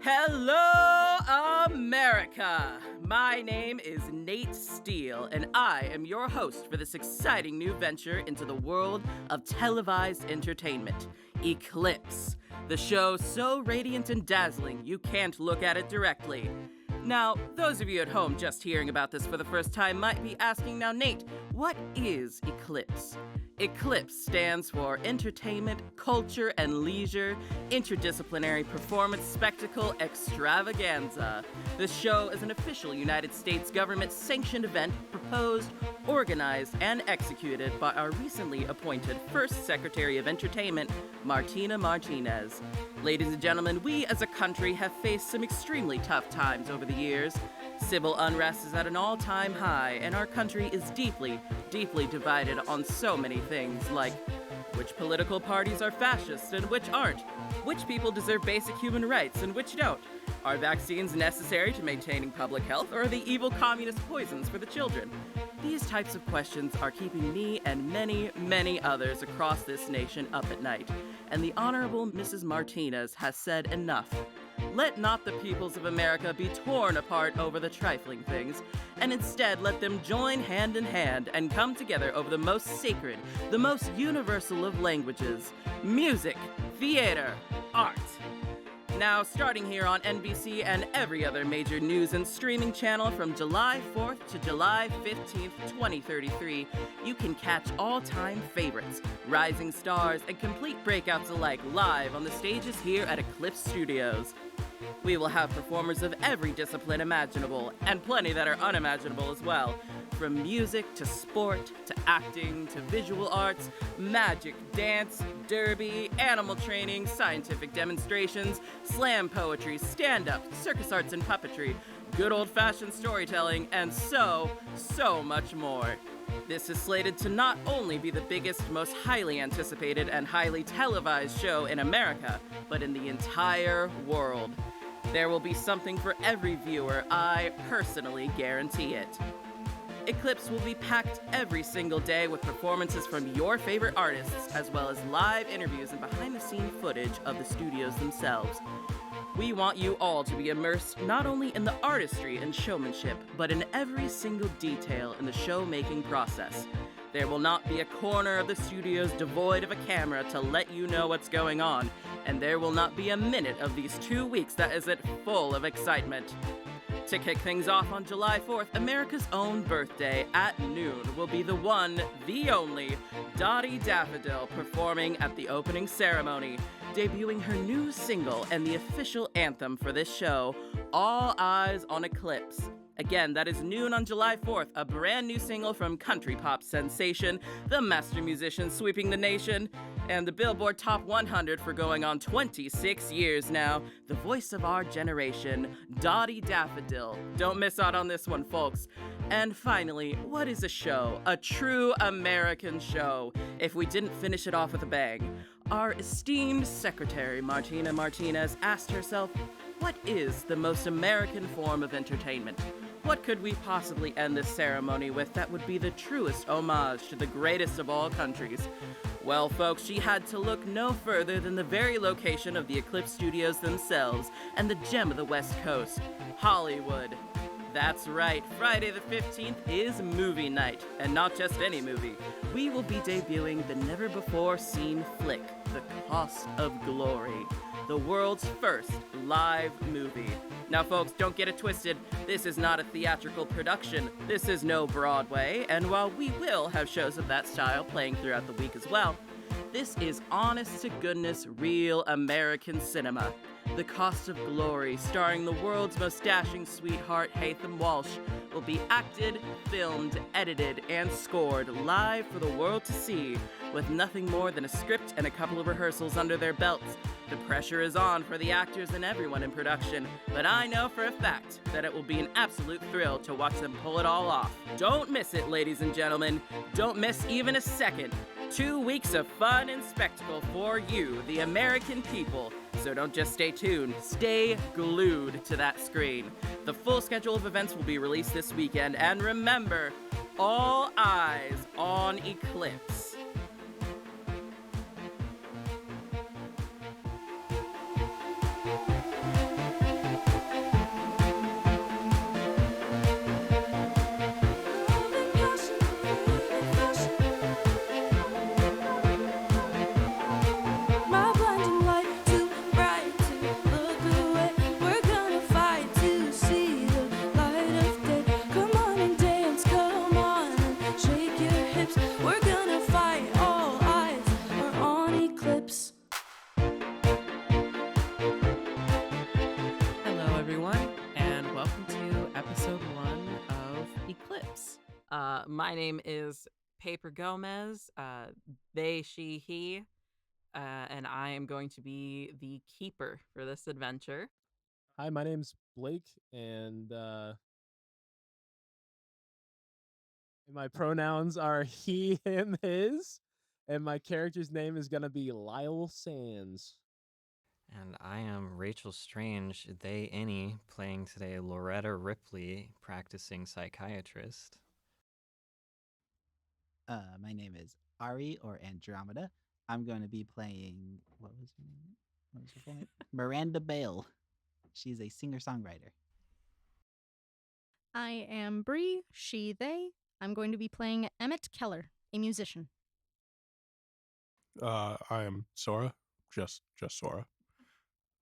Hello, America! My name is Nate Steele, and I am your host for this exciting new venture into the world of televised entertainment, Eclipse, the show so radiant and dazzling you can't look at it directly. Now, those of you at home just hearing about this for the first time might be asking, now Nate, what is Eclipse? Eclipse stands for Entertainment, Culture, and Leisure Interdisciplinary Performance Spectacle Extravaganza. This show is an official United States government-sanctioned event proposed, organized, and executed by our recently appointed First Secretary of Entertainment, Martina Martinez. Ladies and gentlemen, we as a country have faced some extremely tough times over the years. Civil unrest is at an all-time high, and our country is deeply, deeply divided on so many things, like which political parties are fascist and which aren't, which people deserve basic human rights and which don't, are vaccines necessary to maintaining public health, or are they evil communist poisons for the children? These types of questions are keeping me and many, many others across this nation up at night, and the Honorable Mrs. Martinez has said enough. Let not the peoples of America be torn apart over the trifling things, and instead let them join hand in hand and come together over the most sacred, the most universal of languages, music, theater, art. Now, starting here on NBC and every other major news and streaming channel from July 4th to July 15th, 2033, you can catch all-time favorites, rising stars, and complete breakouts alike live on the stages here at Eclipse Studios. We will have performers of every discipline imaginable, and plenty that are unimaginable as well. From music to sport to acting to visual arts, magic, dance, derby, animal training, scientific demonstrations, slam poetry, stand-up, circus arts and puppetry, good old-fashioned storytelling, and so much more. This is slated to not only be the biggest, most highly anticipated and highly televised show in America, but in the entire world. There will be something for every viewer, I personally guarantee it. Eclipse will be packed every single day with performances from your favorite artists, as well as live interviews and behind-the-scene footage of the studios themselves. We want you all to be immersed not only in the artistry and showmanship, but in every single detail in the show-making process. There will not be a corner of the studios devoid of a camera to let you know what's going on, and there will not be a minute of these 2 weeks that isn't full of excitement. To kick things off on July 4th, America's own birthday, at noon, will be the one, the only, Dottie Daffodil performing at the opening ceremony, debuting her new single and the official anthem for this show, All Eyes on Eclipse. Again, that is noon on July 4th, a brand new single from country pop sensation, the master musician sweeping the nation, and the Billboard Top 100 for going on 26 years now, the voice of our generation, Dottie Daffodil. Don't miss out on this one, folks. And finally, what is a show? A true American show, if we didn't finish it off with a bang. Our esteemed Secretary Martina Martinez asked herself, what is the most American form of entertainment? What could we possibly end this ceremony with that would be the truest homage to the greatest of all countries? Well, folks, she had to look no further than the very location of the Eclipse Studios themselves and the gem of the West Coast, Hollywood. That's right, Friday the 15th is movie night, and not just any movie. We will be debuting the never-before-seen flick, The Cost of Glory, the world's first live movie. Now, folks, don't get it twisted. This is not a theatrical production. This is no Broadway, and while we will have shows of that style playing throughout the week as well, this is honest-to-goodness real American cinema. The Cost of Glory, starring the world's most dashing sweetheart, Hatham Walsh, will be acted, filmed, edited, and scored live for the world to see, with nothing more than a script and a couple of rehearsals under their belts. The pressure is on for the actors and everyone in production, but I know for a fact that it will be an absolute thrill to watch them pull it all off. Don't miss it, ladies and gentlemen. Don't miss even a second. 2 weeks of fun and spectacle for you, the American people. So don't just stay tuned, stay glued to that screen. The full schedule of events will be released this weekend, and remember, all eyes on Eclipse. My name is Paper Gomez, they, she, he, and I am going to be the keeper for this adventure. Hi, my name's Blake, and my pronouns are he, him, his, and my character's name is gonna be Lyle Sands. And I am Rachel Strange, they, any, playing today Loretta Ripley, practicing psychiatrist. My name is Ari or Andromeda. I'm going to be playing what was her name? What was her full name? Miranda Bale. She's a singer-songwriter. I am Bree, she, they. I'm going to be playing Emmett Keller, a musician. I am Sora, just Sora,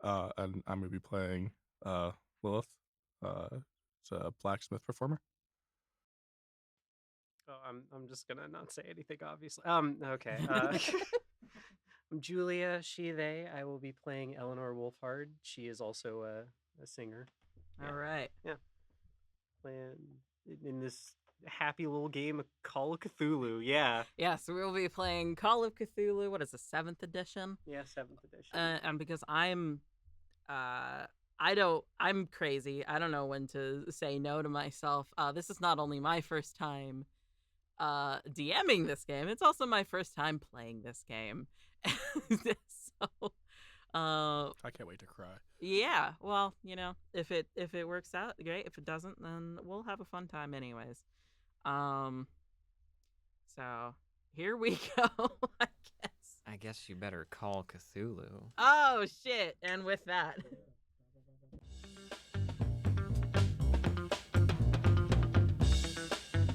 and I'm gonna be playing Lilith. It's a blacksmith performer. Oh, I'm just gonna not say anything, obviously. Okay. I'm Julia, she, they. I will be playing Eleanor Wolfhard. She is also a singer. All right. Playing in this happy little game of Call of Cthulhu. Yeah. Yes, we will be playing Call of Cthulhu. What is the 7th edition? Yeah, 7th edition. And because I'm crazy. I don't know when to say no to myself. This is not only my first time DMing this game, it's also my first time playing this game. So I can't wait to cry. yeah, well, if it works out, great. If it doesn't, then we'll have a fun time anyways. So here we go, I guess. I guess you better call Cthulhu. Oh shit, and with that.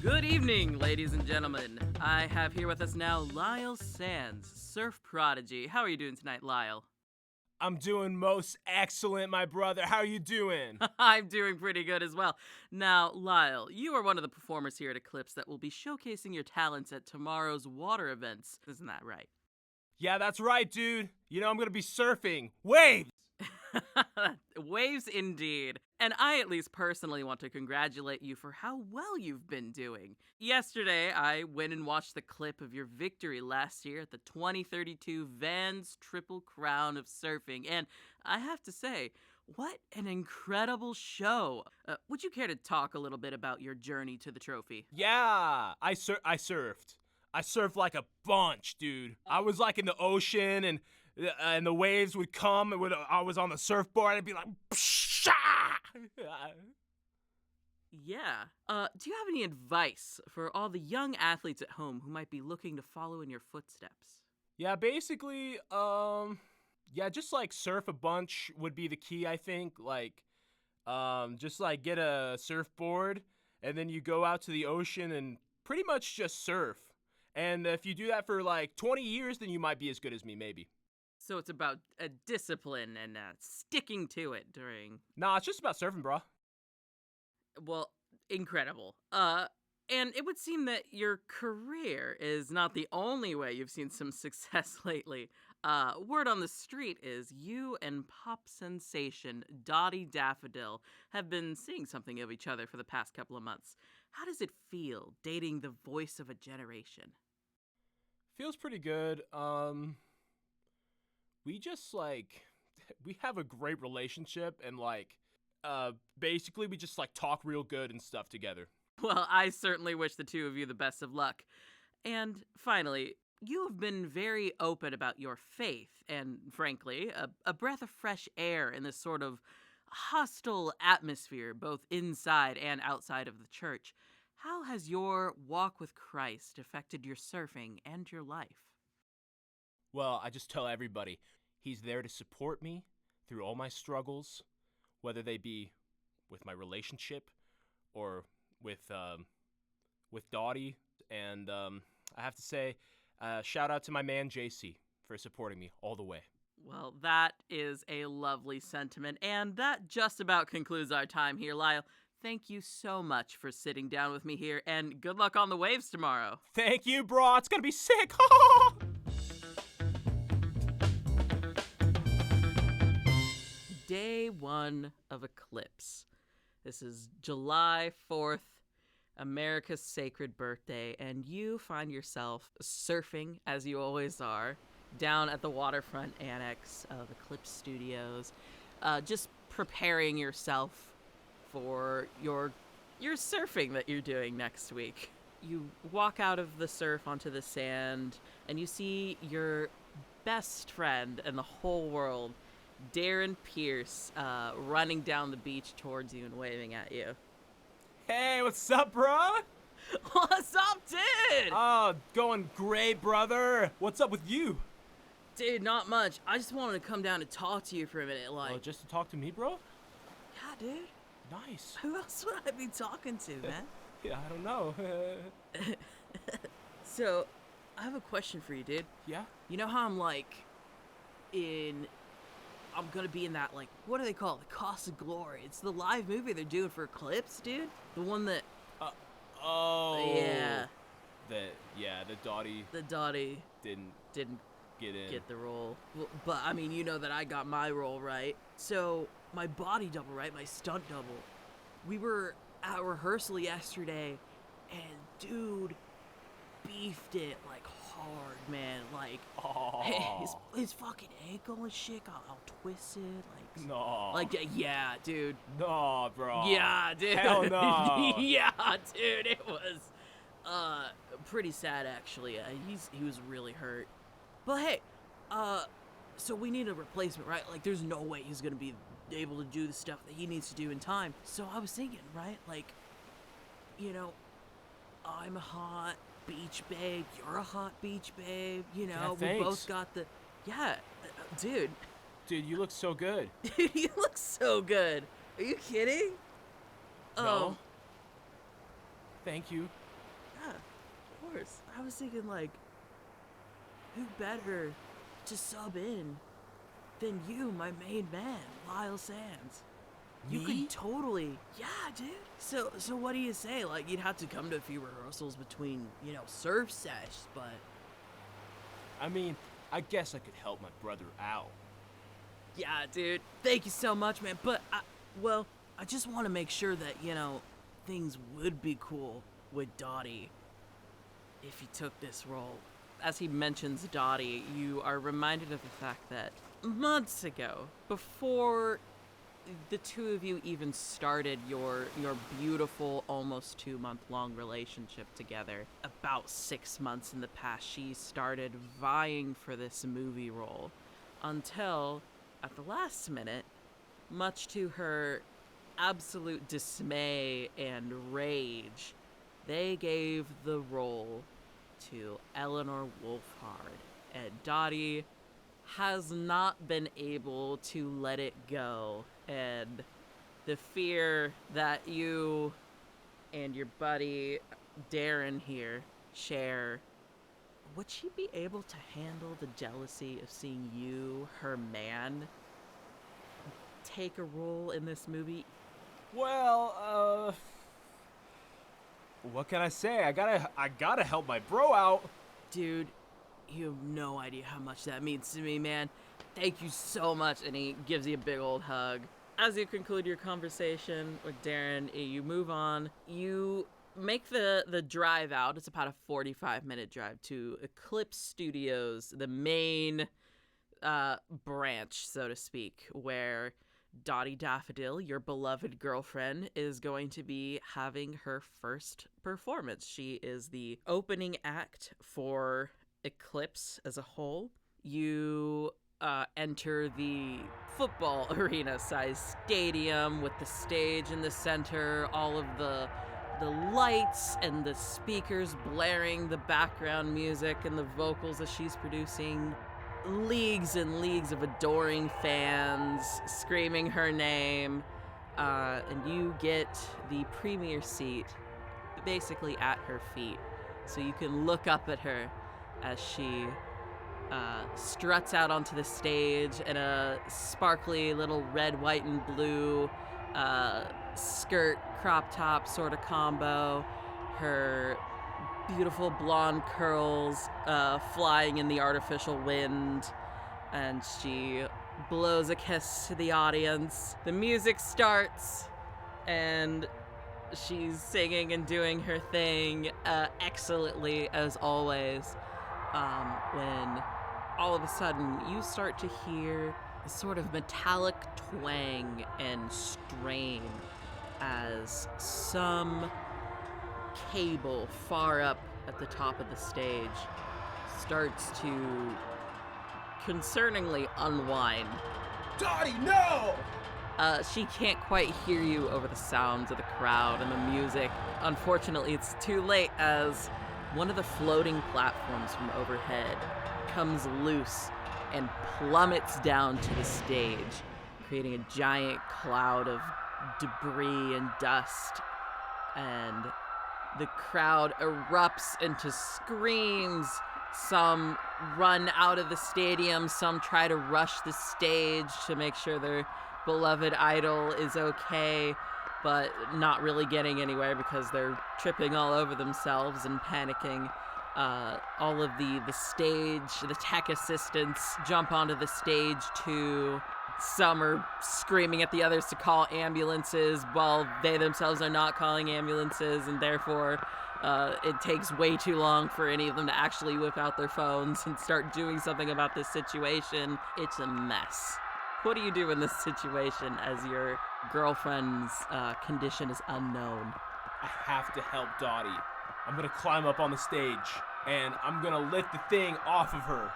Good evening, ladies and gentlemen. I have here with us now Lyle Sands, surf prodigy. How are you doing tonight, Lyle? I'm doing most excellent, my brother. How are you doing? I'm doing pretty good as well. Now, Lyle, you are one of the performers here at Eclipse that will be showcasing your talents at tomorrow's water events. Isn't that right? Yeah, that's right, dude. I'm gonna be surfing waves. Waves indeed. And I at least personally want to congratulate you for how well you've been doing. Yesterday, I went and watched the clip of your victory last year at the 2032 Vans Triple Crown of Surfing, and I have to say, what an incredible show. Would you care to talk a little bit about your journey to the trophy? Yeah, I surfed. I surfed like a bunch, dude. I was like in the ocean, and the waves would come, and I was on the surfboard, I'd be like, pshaw! Yeah. Do you have any advice for all the young athletes at home who might be looking to follow in your footsteps? Yeah, basically, just like surf a bunch would be the key, I think. Like, just like get a surfboard, and then you go out to the ocean and pretty much just surf. And if you do that for like 20 years, then you might be as good as me, maybe. So it's about a discipline and sticking to it during... Nah, it's just about surfing, bro. Well, incredible. And it would seem that your career is not the only way you've seen some success lately. Word on the street is you and pop sensation Dottie Daffodil have been seeing something of each other for the past couple of months. How does it feel dating the voice of a generation? Feels pretty good. We just we have a great relationship, and basically we just talk real good and stuff together. Well, I certainly wish the two of you the best of luck. And finally, you have been very open about your faith and, frankly, a breath of fresh air in this sort of hostile atmosphere, both inside and outside of the church. How has your walk with Christ affected your surfing and your life? Well, I just tell everybody, he's there to support me through all my struggles, whether they be with my relationship or with Dottie. And I have to say, shout out to my man JC for supporting me all the way. Well, that is a lovely sentiment, and that just about concludes our time here, Lyle. Thank you so much for sitting down with me here, and good luck on the waves tomorrow. Thank you, bro. It's gonna be sick. Day 1 of Eclipse. This is July 4th, America's sacred birthday, and you find yourself surfing, as you always are, down at the waterfront annex of Eclipse Studios, just preparing yourself for your surfing that you're doing next week. You walk out of the surf onto the sand, and you see your best friend in the whole world, Darren Pierce, running down the beach towards you and waving at you. Hey, what's up, bro? What's up, dude? Oh, going great, brother. What's up with you? Dude, not much. I just wanted to come down and talk to you for a minute, like... Oh, just to talk to me, bro? Yeah, dude. Nice. Who else would I be talking to, man? Yeah, I don't know. So, I have a question for you, dude. Yeah? You know how I'm, like, I'm gonna be in that, like, what do they call it? The Cost of Glory. It's the live movie they're doing for Eclipse, dude. The one that... Oh. Yeah. The Dottie The Dottie didn't get the role. Well, but, I mean, you know that I got my role, right? So, my body double, right? My stunt double. We were at rehearsal yesterday, and dude beefed it, like, hard, man. Like, his fucking ankle and shit got all twisted, like... No. Like, yeah, dude. No, bro. Yeah, dude. Hell no. Yeah, dude, it was, pretty sad, actually. He was really hurt. But hey, so we need a replacement, right? Like, there's no way he's gonna be able to do the stuff that he needs to do in time. So I was thinking, right? Like, you know, I'm a hot beach babe, you're a hot beach babe, you know, Yeah, we both thanks. got the... Yeah, dude. Dude, you look so good. Dude, you look so good. Are you kidding? No. Thank you. Yeah, of course. I was thinking, like, who better to sub in than you, my main man, Lyle Sands? You Me? could totally... Yeah, dude. So what do you say? Like, you'd have to come to a few rehearsals between, you know, surf sessions, but... I mean, I guess I could help my brother out. Yeah, dude. Thank you so much, man. But, I just want to make sure that, you know, things would be cool with Dottie if he took this role. As he mentions Dottie, you are reminded of the fact that months ago, before the two of you even started your beautiful, almost 2-month-long relationship together, about 6 months in the past, she started vying for this movie role until... at the last minute, much to her absolute dismay and rage, they gave the role to Eleanor Wolfhard, and Dottie has not been able to let it go, and the fear that you and your buddy Darren here share, would she be able to handle the jealousy of seeing you, her man, take a role in this movie? Well, what can I say? I gotta help my bro out. Dude, you have no idea how much that means to me, man. Thank you so much. And he gives you a big old hug. As you conclude your conversation with Darren, you move on. You make the drive out. It's about a 45-minute drive to Eclipse Studios, the main branch, so to speak, where Dottie Daffodil, your beloved girlfriend, is going to be having her first performance. She is the opening act for Eclipse as a whole. You enter the football arena-sized stadium with the stage in the center, all of the lights and the speakers blaring the background music and the vocals that she's producing. Leagues and leagues of adoring fans screaming her name, and you get the premier seat basically at her feet, so you can look up at her as she struts out onto the stage in a sparkly little red, white, and blue skirt crop top sort of combo. Her beautiful blonde curls flying in the artificial wind, and she blows a kiss to the audience. The music starts, and She's singing and doing her thing excellently as always. When all of a sudden you start to hear a sort of metallic twang and strain as some cable far up at the top of the stage starts to concerningly unwind. Dottie, no! She can't quite hear you over the sounds of the crowd and the music. Unfortunately, it's too late as one of the floating platforms from overhead comes loose and plummets down to the stage, creating a giant cloud of debris and dust. And the crowd erupts into screams. Some run out of the stadium, some try to rush the stage to make sure their beloved idol is okay, but not really getting anywhere because they're tripping all over themselves and panicking. All of the tech assistants jump onto the stage too. Some are screaming at the others to call ambulances while they themselves are not calling ambulances, and therefore it takes way too long for any of them to actually whip out their phones and start doing something about this situation. It's a mess. What do you do in this situation as your girlfriend's condition is unknown? I have to help Dottie. I'm gonna climb up on the stage, and I'm gonna lift the thing off of her.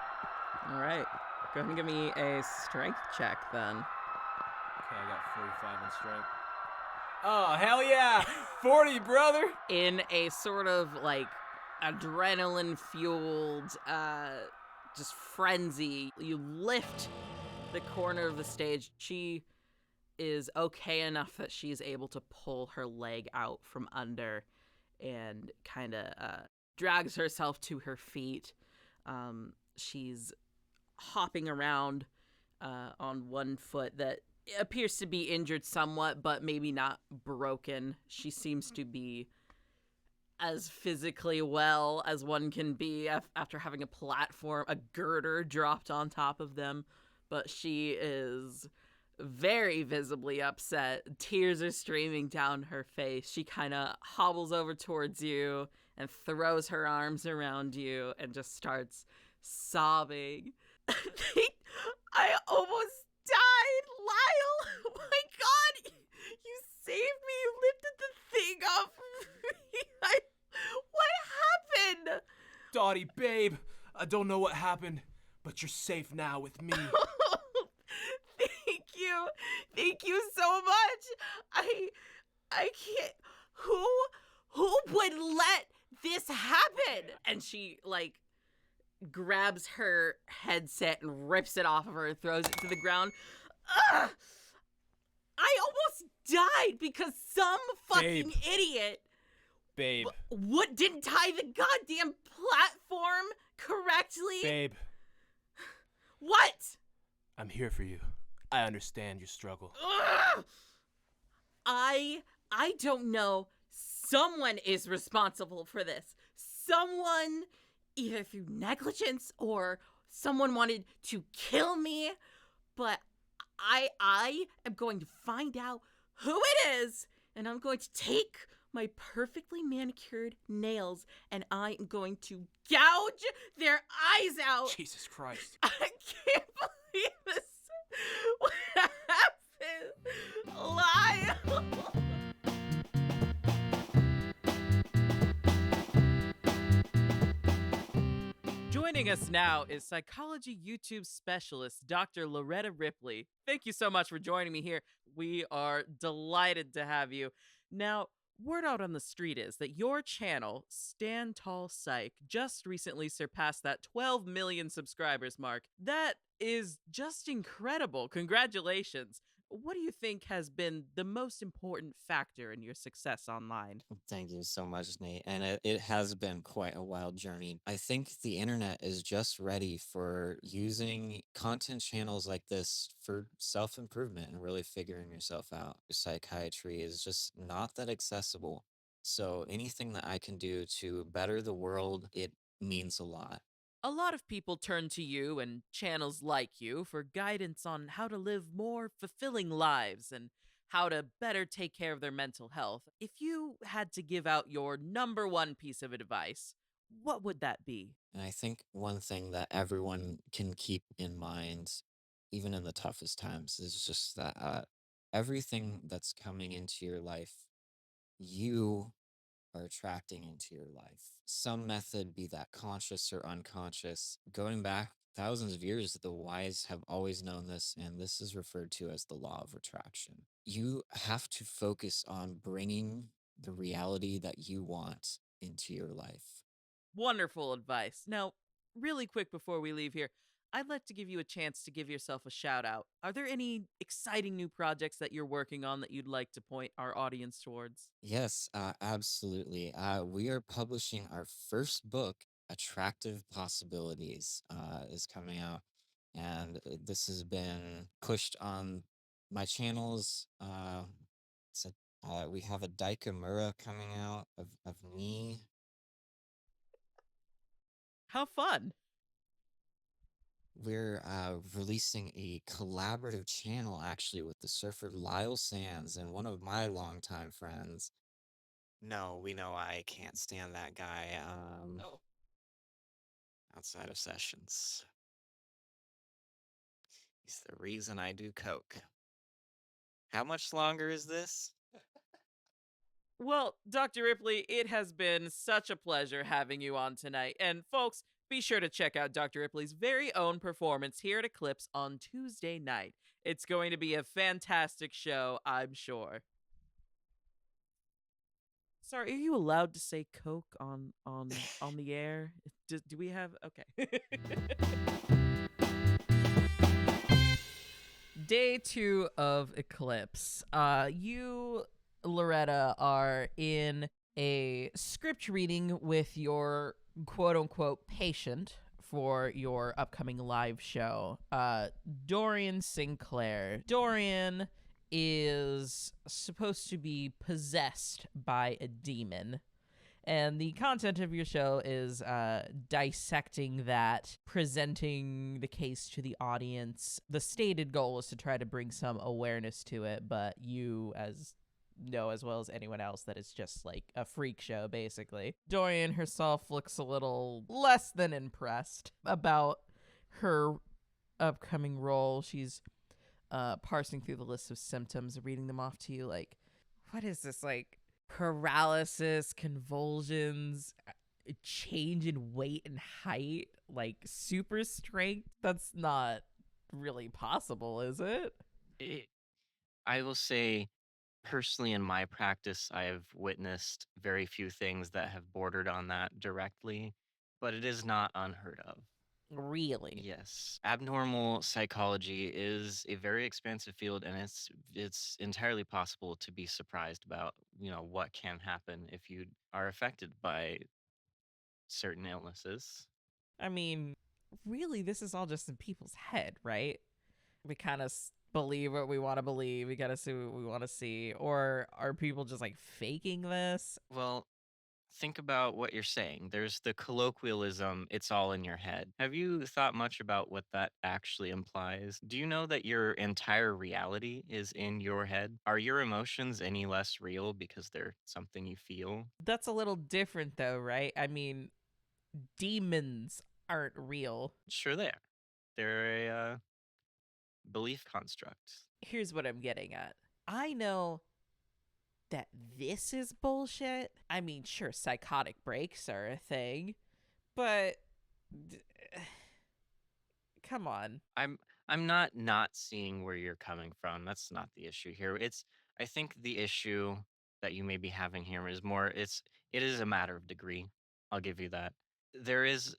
All right. Go ahead and give me a strength check then. Okay, I got 45 in strength. Oh, hell yeah! 40, brother! In a sort of like adrenaline-fueled just frenzy, you lift the corner of the stage. She is okay enough that she's able to pull her leg out from under and kind of drags herself to her feet. She's hopping around on one foot that appears to be injured somewhat, but maybe not broken. She seems to be as physically well as one can be after having a girder dropped on top of them. But she is very visibly upset. Tears are streaming down her face. She kind of hobbles over towards you and throws her arms around you and just starts sobbing. I almost died, Lyle. Oh my God, you saved me. You lifted the thing up. What happened? Dottie, babe, I don't know what happened, but you're safe now with me. Thank you so much. I can't. Who would let this happen? And she grabs her headset and rips it off of her and throws it to the ground. Ugh! I almost died because some fucking idiot didn't tie the goddamn platform correctly. Babe. What? I'm here for you. I understand your struggle. Ugh! I don't know. Someone is responsible for this. Someone, either through negligence or someone wanted to kill me. But I am going to find out who it is, and I'm going to take my perfectly manicured nails and I am going to gouge their eyes out. Jesus Christ. I can't believe this. What happened? Lyle. Joining us now is psychology YouTube specialist Dr. Loretta Ripley. Thank you so much for joining me here. We are delighted to have you. Now, word out on the street is that your channel, Stand Tall Psych, just recently surpassed that 12 million subscribers mark. That is just incredible. Congratulations. What do you think has been the most important factor in your success online? Thank you so much, Nate. And it has been quite a wild journey. I think the internet is just ready for using content channels like this for self-improvement and really figuring yourself out. Psychiatry is just not that accessible. So anything that I can do to better the world, it means a lot. A lot of people turn to you and channels like you for guidance on how to live more fulfilling lives and how to better take care of their mental health. If you had to give out your number one piece of advice, what would that be? And I think one thing that everyone can keep in mind, even in the toughest times, is just that everything that's coming into your life, you are attracting into your life. Some method, be that conscious or unconscious. Going back thousands of years, the wise have always known this, and this is referred to as the law of attraction. You have to focus on bringing the reality that you want into your life. Wonderful advice. Now, really quick before we leave here, I'd like to give you a chance to give yourself a shout out. Are there any exciting new projects that you're working on that you'd like to point our audience towards? Yes, absolutely. We are publishing our first book, Attractive Possibilities, is coming out. And this has been pushed on my channels. We have a Daikamura coming out of me. How fun! We're releasing a collaborative channel actually with the surfer Lyle Sands and one of my longtime friends. No, we know I can't stand that guy outside of sessions. He's the reason I do coke. How much longer is this? Well, Dr. Ripley, it has been such a pleasure having you on tonight. And folks, be sure to check out Dr. Ripley's very own performance here at Eclipse on Tuesday night. It's going to be a fantastic show, I'm sure. Sorry, are you allowed to say Coke on the air? Do we have okay? Day 2 of Eclipse. You, Loretta, are in a script reading with your quote-unquote patient for your upcoming live show, Dorian Sinclair. Dorian is supposed to be possessed by a demon. And the content of your show is dissecting that, presenting the case to the audience. The stated goal is to try to bring some awareness to it, but you know as well as anyone else that it's just like a freak show, basically. Dorian herself looks a little less than impressed about her upcoming role. She's parsing through the list of symptoms, reading them off to you like, what is this, like paralysis, convulsions, change in weight and height, like super strength? That's not really possible, is it? I will say, personally, in my practice, I have witnessed very few things that have bordered on that directly, but it is not unheard of. Really? Yes, abnormal psychology is a very expansive field, and it's entirely possible to be surprised about, what can happen if you are affected by certain illnesses. I mean, really, this is all just in people's head, right? We kind of believe what we want to believe. We gotta see what we want to see. Or are people just like faking this? Well, think about what you're saying. There's the colloquialism, it's all in your head. Have you thought much about what that actually implies? Do you know that your entire reality is in your head? Are your emotions any less real because they're something you feel? That's a little different, though, right? I mean, demons aren't real. Sure, they are. They're a belief construct. Here's what I'm getting at. I know that this is bullshit. I mean, sure, psychotic breaks are a thing, but come on. I'm not seeing where you're coming from. That's not the issue here. I think the issue that you may be having here is it is a matter of degree. I'll give you that. There is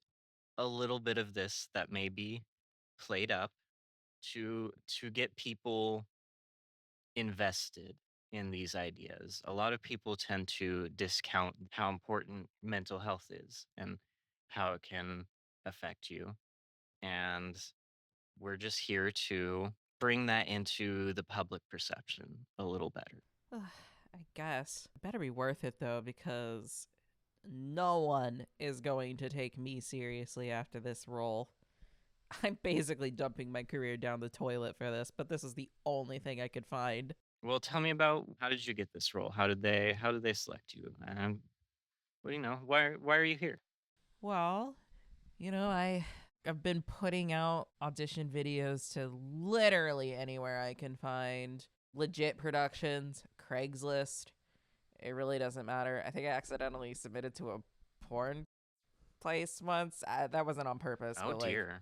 a little bit of this that may be played up to get people invested in these ideas. A lot of people tend to discount how important mental health is and how it can affect you. And we're just here to bring that into the public perception a little better. I guess. Better be worth it, though, because no one is going to take me seriously after this role. I'm basically dumping my career down the toilet for this, but this is the only thing I could find. Well, tell me about how did you get this role? How did they select you? And what do you know? Why are you here? Well, I've been putting out audition videos to literally anywhere I can find. Legit productions, Craigslist. It really doesn't matter. I think I accidentally submitted to a porn place once. That wasn't on purpose. Oh but like, dear.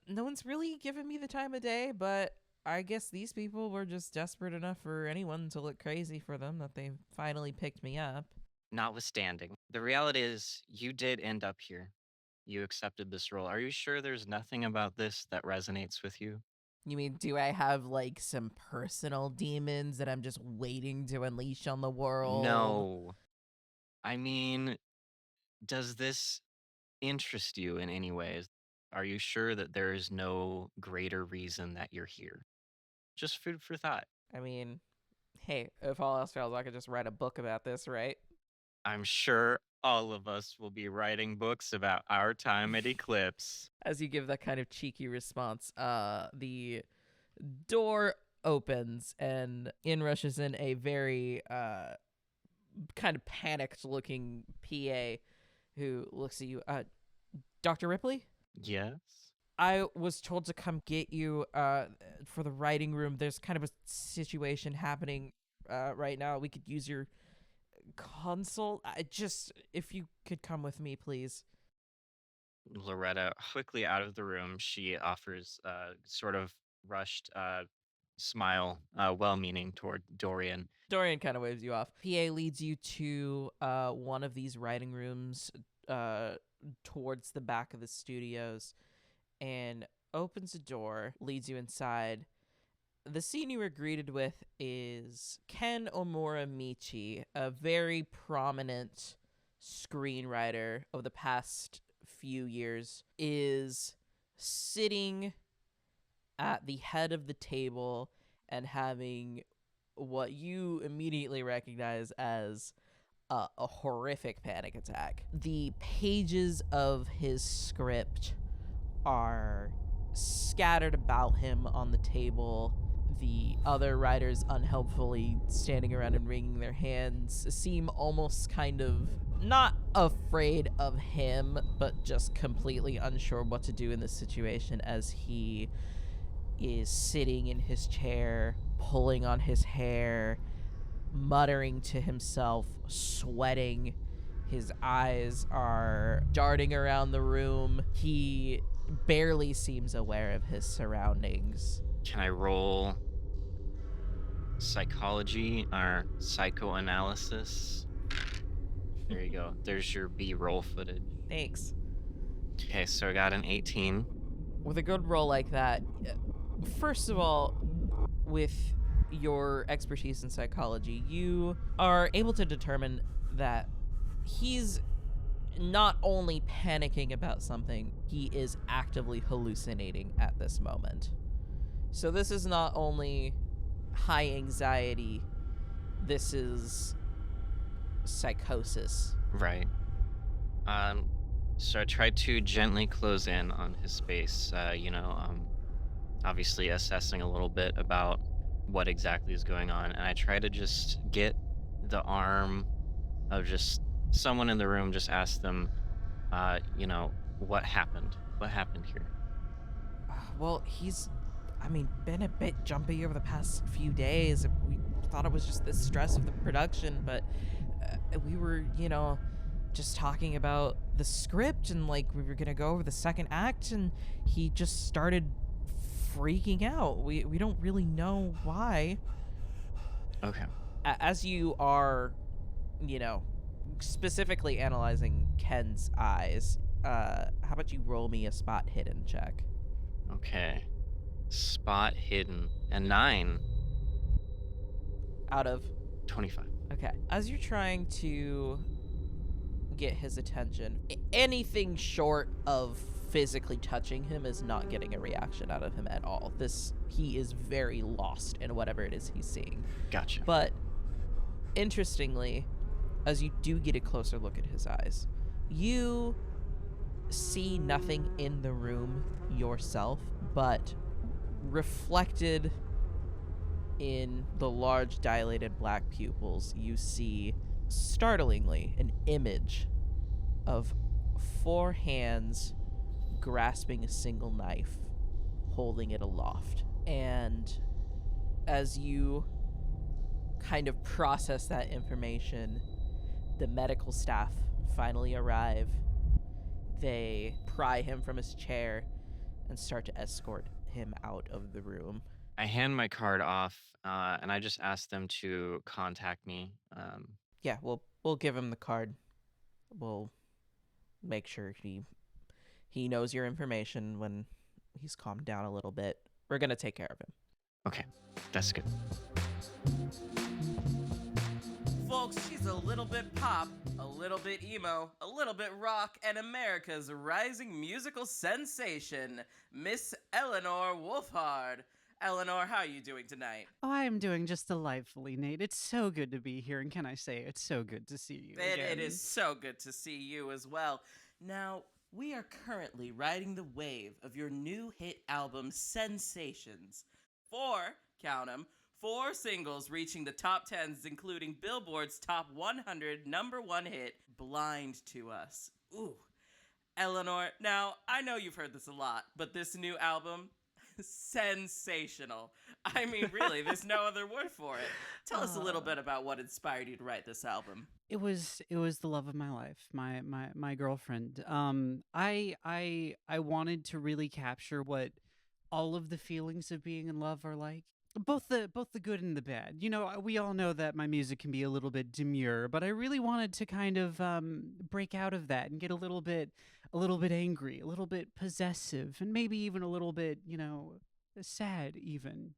no one's really given me the time of day, but I guess these people were just desperate enough for anyone to look crazy for them that they finally picked me up. Notwithstanding, the reality is you did end up here. You accepted this role. Are you sure there's nothing about this that resonates with you? You mean, do I have like some personal demons that I'm just waiting to unleash on the world? No. I mean, does this interest you in any ways? Are you sure that there is no greater reason that you're here? Just food for thought. I mean, hey, if all else fails, I could just write a book about this, right? I'm sure all of us will be writing books about our time at Eclipse. As you give that kind of cheeky response, the door opens and in rushes in a very kind of panicked looking PA who looks at you. Dr. Ripley? Yes? I was told to come get you for the writing room. There's kind of a situation happening right now. We could use your consult. If you could come with me, please. Loretta, quickly out of the room, she offers a sort of rushed smile, well meaning toward Dorian. Dorian kind of waves you off. PA leads you to one of these writing rooms towards the back of the studios and opens a door, leads you inside. The scene you were greeted with is Ken Omura Michi, a very prominent screenwriter of the past few years, is sitting at the head of the table and having what you immediately recognize as a horrific panic attack. The pages of his script are scattered about him on the table. The other writers unhelpfully standing around and wringing their hands seem almost kind of not afraid of him, but just completely unsure what to do in this situation as he is sitting in his chair, pulling on his hair, muttering to himself, sweating. His eyes are darting around the room. He barely seems aware of his surroundings. Can I roll psychology or psychoanalysis? There you go. There's your B-roll footage. Thanks. Okay, so I got an 18. With a good roll like that, first of all, with your expertise in psychology, you are able to determine that he's not only panicking about something, he is actively hallucinating at this moment. So this is not only high anxiety, this is psychosis. Right. So I tried to gently close in on his space, obviously assessing a little bit about what exactly is going on. And I try to just get the arm of just someone in the room, just ask them, what happened? What happened here? Well, he's, been a bit jumpy over the past few days. We thought it was just the stress of the production, but we were, just talking about the script and we were gonna go over the second act, and he just started freaking out. We don't really know why. Okay. As you are, specifically analyzing Ken's eyes, how about you roll me a spot hidden check? Okay. Spot hidden. And 9. Out of 25. Okay. As you're trying to get his attention, anything short of physically touching him is not getting a reaction out of him at all. He is very lost in whatever it is he's seeing. Gotcha. But interestingly, as you do get a closer look at his eyes, you see nothing in the room yourself, but reflected In the large dilated black pupils, you see, startlingly, an image of 4 hands grasping a single knife, holding it aloft. And as you kind of process that information, the medical staff finally arrive. They pry him from his chair and start to escort him out of the room. I hand my card off, and I just ask them to contact me. Yeah, we'll give him the card. We'll make sure he knows your information when he's calmed down a little bit. We're gonna take care of him. Okay, that's good. Folks, she's a little bit pop, a little bit emo, a little bit rock, and America's rising musical sensation, Miss Eleanor Wolfhard. Eleanor, how are you doing tonight? Oh, I am doing just delightfully, Nate. It's so good to be here, and can I say, it's so good to see you again. It is so good to see you as well. Now, we are currently riding the wave of your new hit album, Sensations. 4, count 'em, 4 singles reaching the top 10s, including Billboard's top 100 #1 hit, Blind to Us. Ooh. Eleanor, now, I know you've heard this a lot, but this new album, sensational. I mean, really, there's no other word for it. Tell us a little bit about what inspired you to write this album. It was the love of my life, my girlfriend. I wanted to really capture what all of the feelings of being in love are like. Both the good and the bad. You know, we all know that my music can be a little bit demure, but I really wanted to kind of break out of that and get a little bit angry, a little bit possessive, and maybe even a little bit, sad even.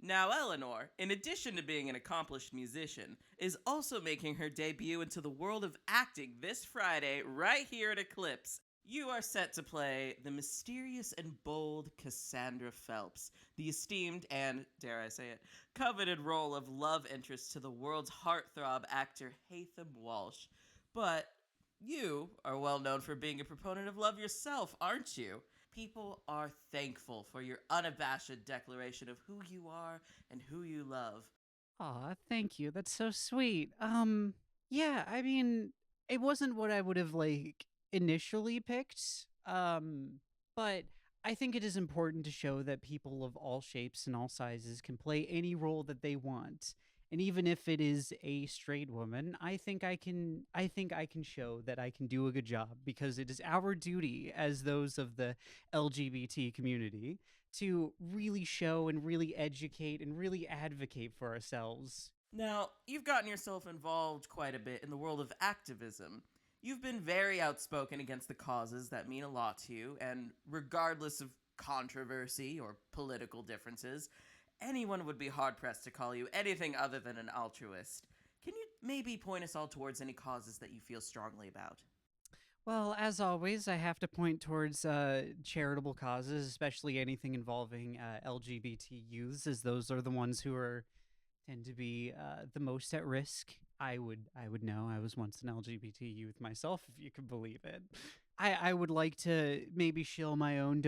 Now, Eleanor, in addition to being an accomplished musician, is also making her debut into the world of acting this Friday right here at Eclipse. You are set to play the mysterious and bold Cassandra Phelps, the esteemed and, dare I say it, coveted role of love interest to the world's heartthrob actor Hatham Walsh. But you are well known for being a proponent of love yourself, aren't you? People are thankful for your unabashed declaration of who you are and who you love. Aw, thank you. That's so sweet. Yeah, I mean, it wasn't what I would have initially picked. But I think it is important to show that people of all shapes and all sizes can play any role that they want. And even if it is a straight woman, I think I can show that I can do a good job, because it is our duty as those of the LGBT community to really show and really educate and really advocate for ourselves. Now, you've gotten yourself involved quite a bit in the world of activism. You've been very outspoken against the causes that mean a lot to you, and regardless of controversy or political differences, anyone would be hard-pressed to call you anything other than an altruist. Can you maybe point us all towards any causes that you feel strongly about? Well, as always, I have to point towards charitable causes, especially anything involving LGBT youths, as those are the ones who tend to be the most at risk. I would know. I was once an LGBT youth myself, if you could believe it. I would like to maybe shill my own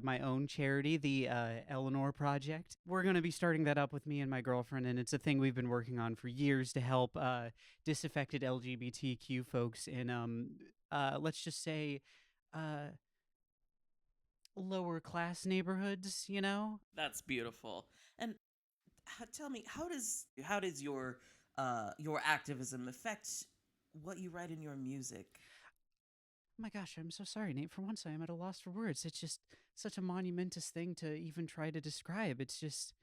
my own charity, the Eleanor Project. We're going to be starting that up with me and my girlfriend, and it's a thing we've been working on for years to help disaffected LGBTQ folks in, let's just say, lower class neighborhoods, you know? That's beautiful. And tell me, how does your activism affect what you write in your music? Oh my gosh, I'm so sorry, Nate. For once, I am at a loss for words. It's just such a monumentous thing to even try to describe. It's just,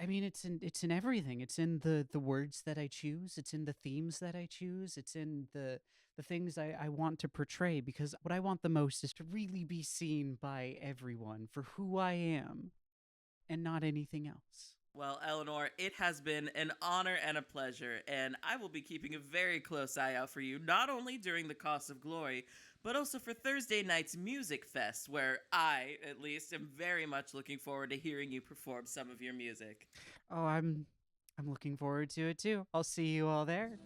I mean, it's in everything. It's in the words that I choose. It's in the themes that I choose. It's in the things I want to portray, because what I want the most is to really be seen by everyone for who I am and not anything else. Well, Eleanor, it has been an honor and a pleasure, and I will be keeping a very close eye out for you, not only during the Cost of Glory, but also for Thursday night's Music Fest, where I, at least, am very much looking forward to hearing you perform some of your music. Oh, I'm looking forward to it too. I'll see you all there.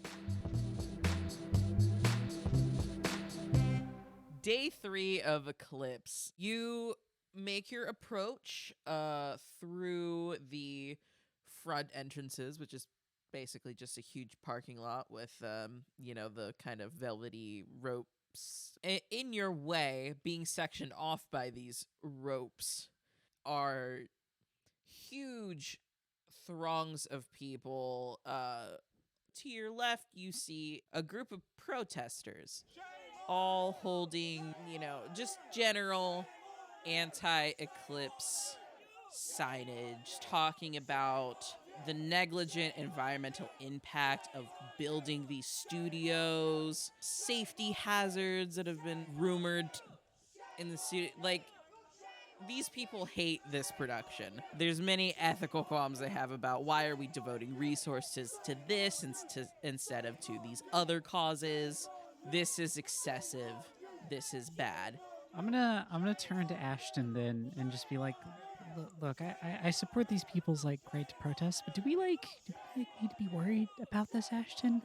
Day 3 of Eclipse. You make your approach through the front entrances, which is basically just a huge parking lot with the kind of velvety ropes in your way. Being sectioned off by these ropes are huge throngs of people. To your left, you see a group of protesters, all holding, just general anti-eclipse signage, talking about the negligent environmental impact of building these studios, safety hazards that have been rumored in the studio. Like, these people hate this production. There's many ethical qualms they have about why are we devoting resources to this instead of to these other causes. This is excessive. This is bad. I'm gonna turn to Ashton then and just be like, look, I support these people's like right to protest, but do we need to be worried about this, Ashton?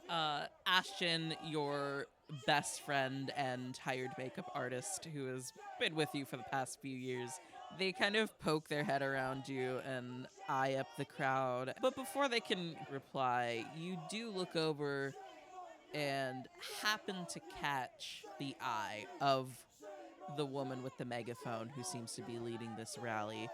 Ashton, your best friend and hired makeup artist who has been with you for the past few years, they kind of poke their head around you and eye up the crowd. But before they can reply, you do look over and happen to catch the eye of the woman with the megaphone who seems to be leading this rally,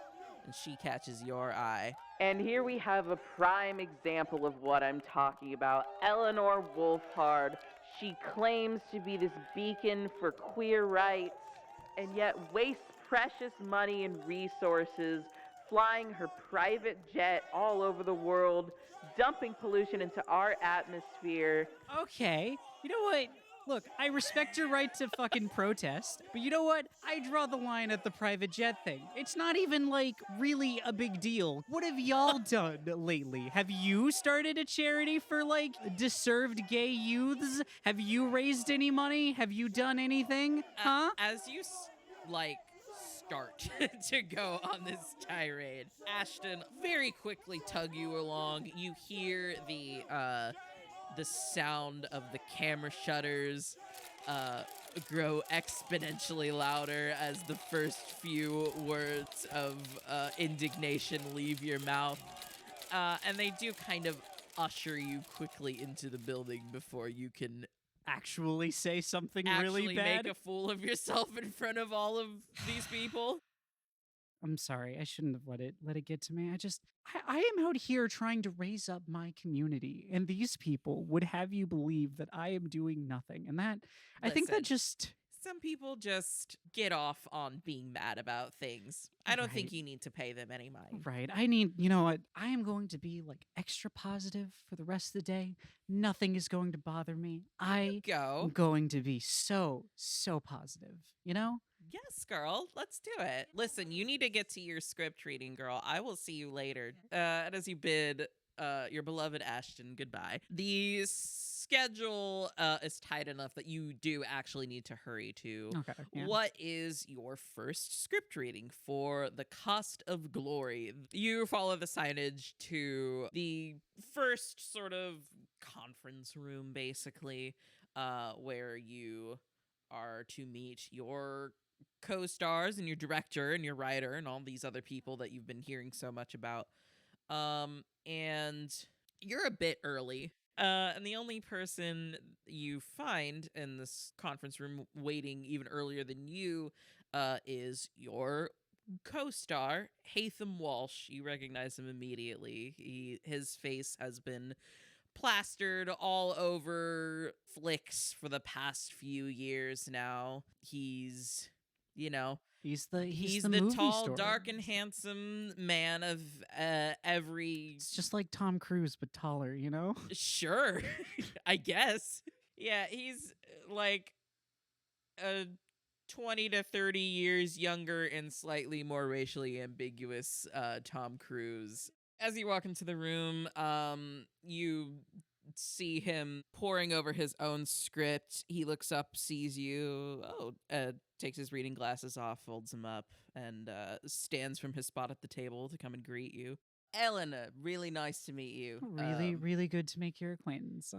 and she catches your eye. And here we have a prime example of what I'm talking about. Eleanor Wolfhard. She claims to be this beacon for queer rights, and yet wastes precious money and resources, flying her private jet all over the world, dumping pollution into our atmosphere. Okay, you know what? Look, I respect your right to fucking protest, but you know what? I draw the line at the private jet thing. It's not even, like, really a big deal. What have y'all done lately? Have you started a charity for, like, deserved gay youths? Have you raised any money? Have you done anything? Huh? As you, start to go on this tirade, Ashton very quickly tug you along. You hear the sound of the camera shutters grow exponentially louder as the first few words of indignation leave your mouth. And they do kind of usher you quickly into the building before you can Actually say something actually really bad? make a fool of yourself in front of all of these people. I'm sorry. I shouldn't have let it get to me. I am out here trying to raise up my community, and these people would have you believe that I am doing nothing. And that I think that Listen. just Some people just get off on being mad about things. I don't think Right. you need to pay them any mind. right. You know what? I am going to be like extra positive for the rest of the day. Nothing is going to bother me. I am Go. going to be so positive, you know? Yes, girl. Let's do it. Listen, you need to get to your script reading, girl. I will see you later. And as you bid your beloved Ashton goodbye, the schedule is tight enough that you do actually need to hurry to. Okay. Yeah. What is your first script reading for The Cost of Glory? You follow the signage to the first sort of conference room, basically, where you are to meet your co-stars and your director and your writer and all these other people that you've been hearing so much about. And you're a bit early. And the only person you find in this conference room waiting even earlier than you is your co-star, Hatham Walsh. You recognize him immediately. His face has been plastered all over flicks for the past few years now. He's, He's the the movie tall, star. dark, and handsome man of every. It's just like Tom Cruise, but taller, you know? Sure, I guess. Yeah, he's like a 20 to 30 years younger and slightly more racially ambiguous Tom Cruise. As you walk into the room, you see him poring over his own script. He looks up, sees you, takes his reading glasses off, folds them up, and stands from his spot at the table to come and greet you. Elena, really nice to meet you. Really good to make your acquaintance.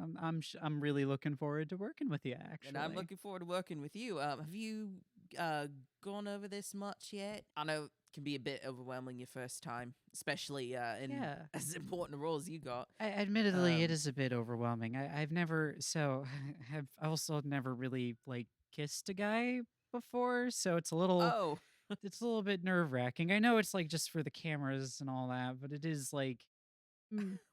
I'm really looking forward to working with you. Actually, And I'm looking forward to working with you. Have you gone over this much yet? I know it can be a bit overwhelming your first time, especially in Yeah. as important a role as you got. Admittedly, it Um, is a bit overwhelming. I've never, so have also never really like kissed a guy before, so it's a little, Oh, it's a little bit nerve wracking. I know it's like just for the cameras and all that, but it is like,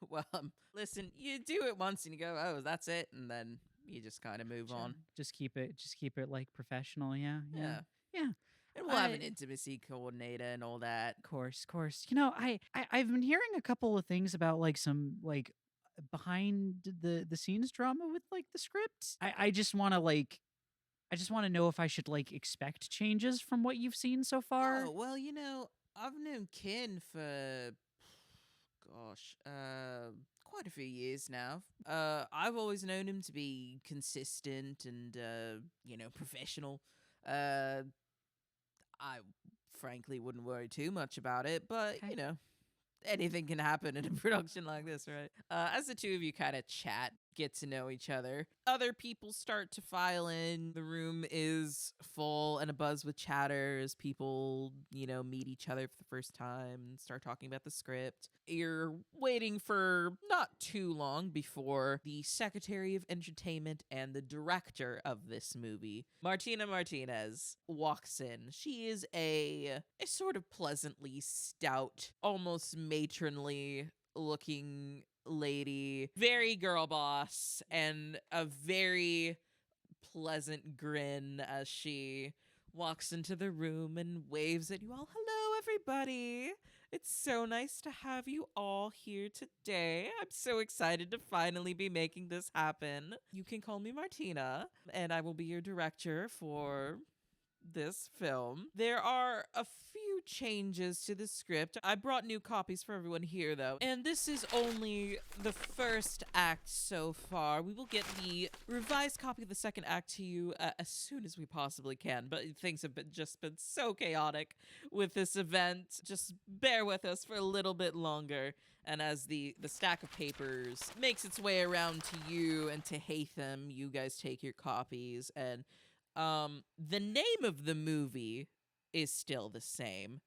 well, listen, you do it once and you go, oh, that's it, and then you just kind of move on. just keep it like professional. Yeah, Yeah. yeah. And we'll have an I- intimacy coordinator and all that. Course. You know, I've been hearing a couple of things about like some like behind the scenes drama with like the script. I just want to like I just want to know if I should like expect changes from what you've seen so far. Oh, well, I've known Kin for, gosh, quite a few years now. I've always known him to be consistent and, professional. I frankly wouldn't worry too much about it, but, Okay. Anything can happen in a production like this, right? As the two of you kind of chat, get to know each other, other people start to file in. The room is full and abuzz with chatter as people, meet each other for the first time and start talking about the script. You're waiting for not too long before the Secretary of Entertainment and the director of this movie, Martina Martinez, walks in. She is a sort of pleasantly stout, almost matronly looking lady, very girl boss, and a very pleasant grin as she walks into the room and waves at you all. Hello, everybody. It's so nice to have you all here today. I'm so excited to finally be making this happen. You can call me Martina, and I will be your director for this film. There are a few changes to the script. I brought new copies for everyone here, though. And this is only the first act so far. We will get the revised copy of the second act to you as soon as we possibly can. But things have just been so chaotic with this event. Just bear with us for a little bit longer. And as the stack of papers makes its way around to you and to Hatham, you guys take your copies, and the name of the movie is still the same,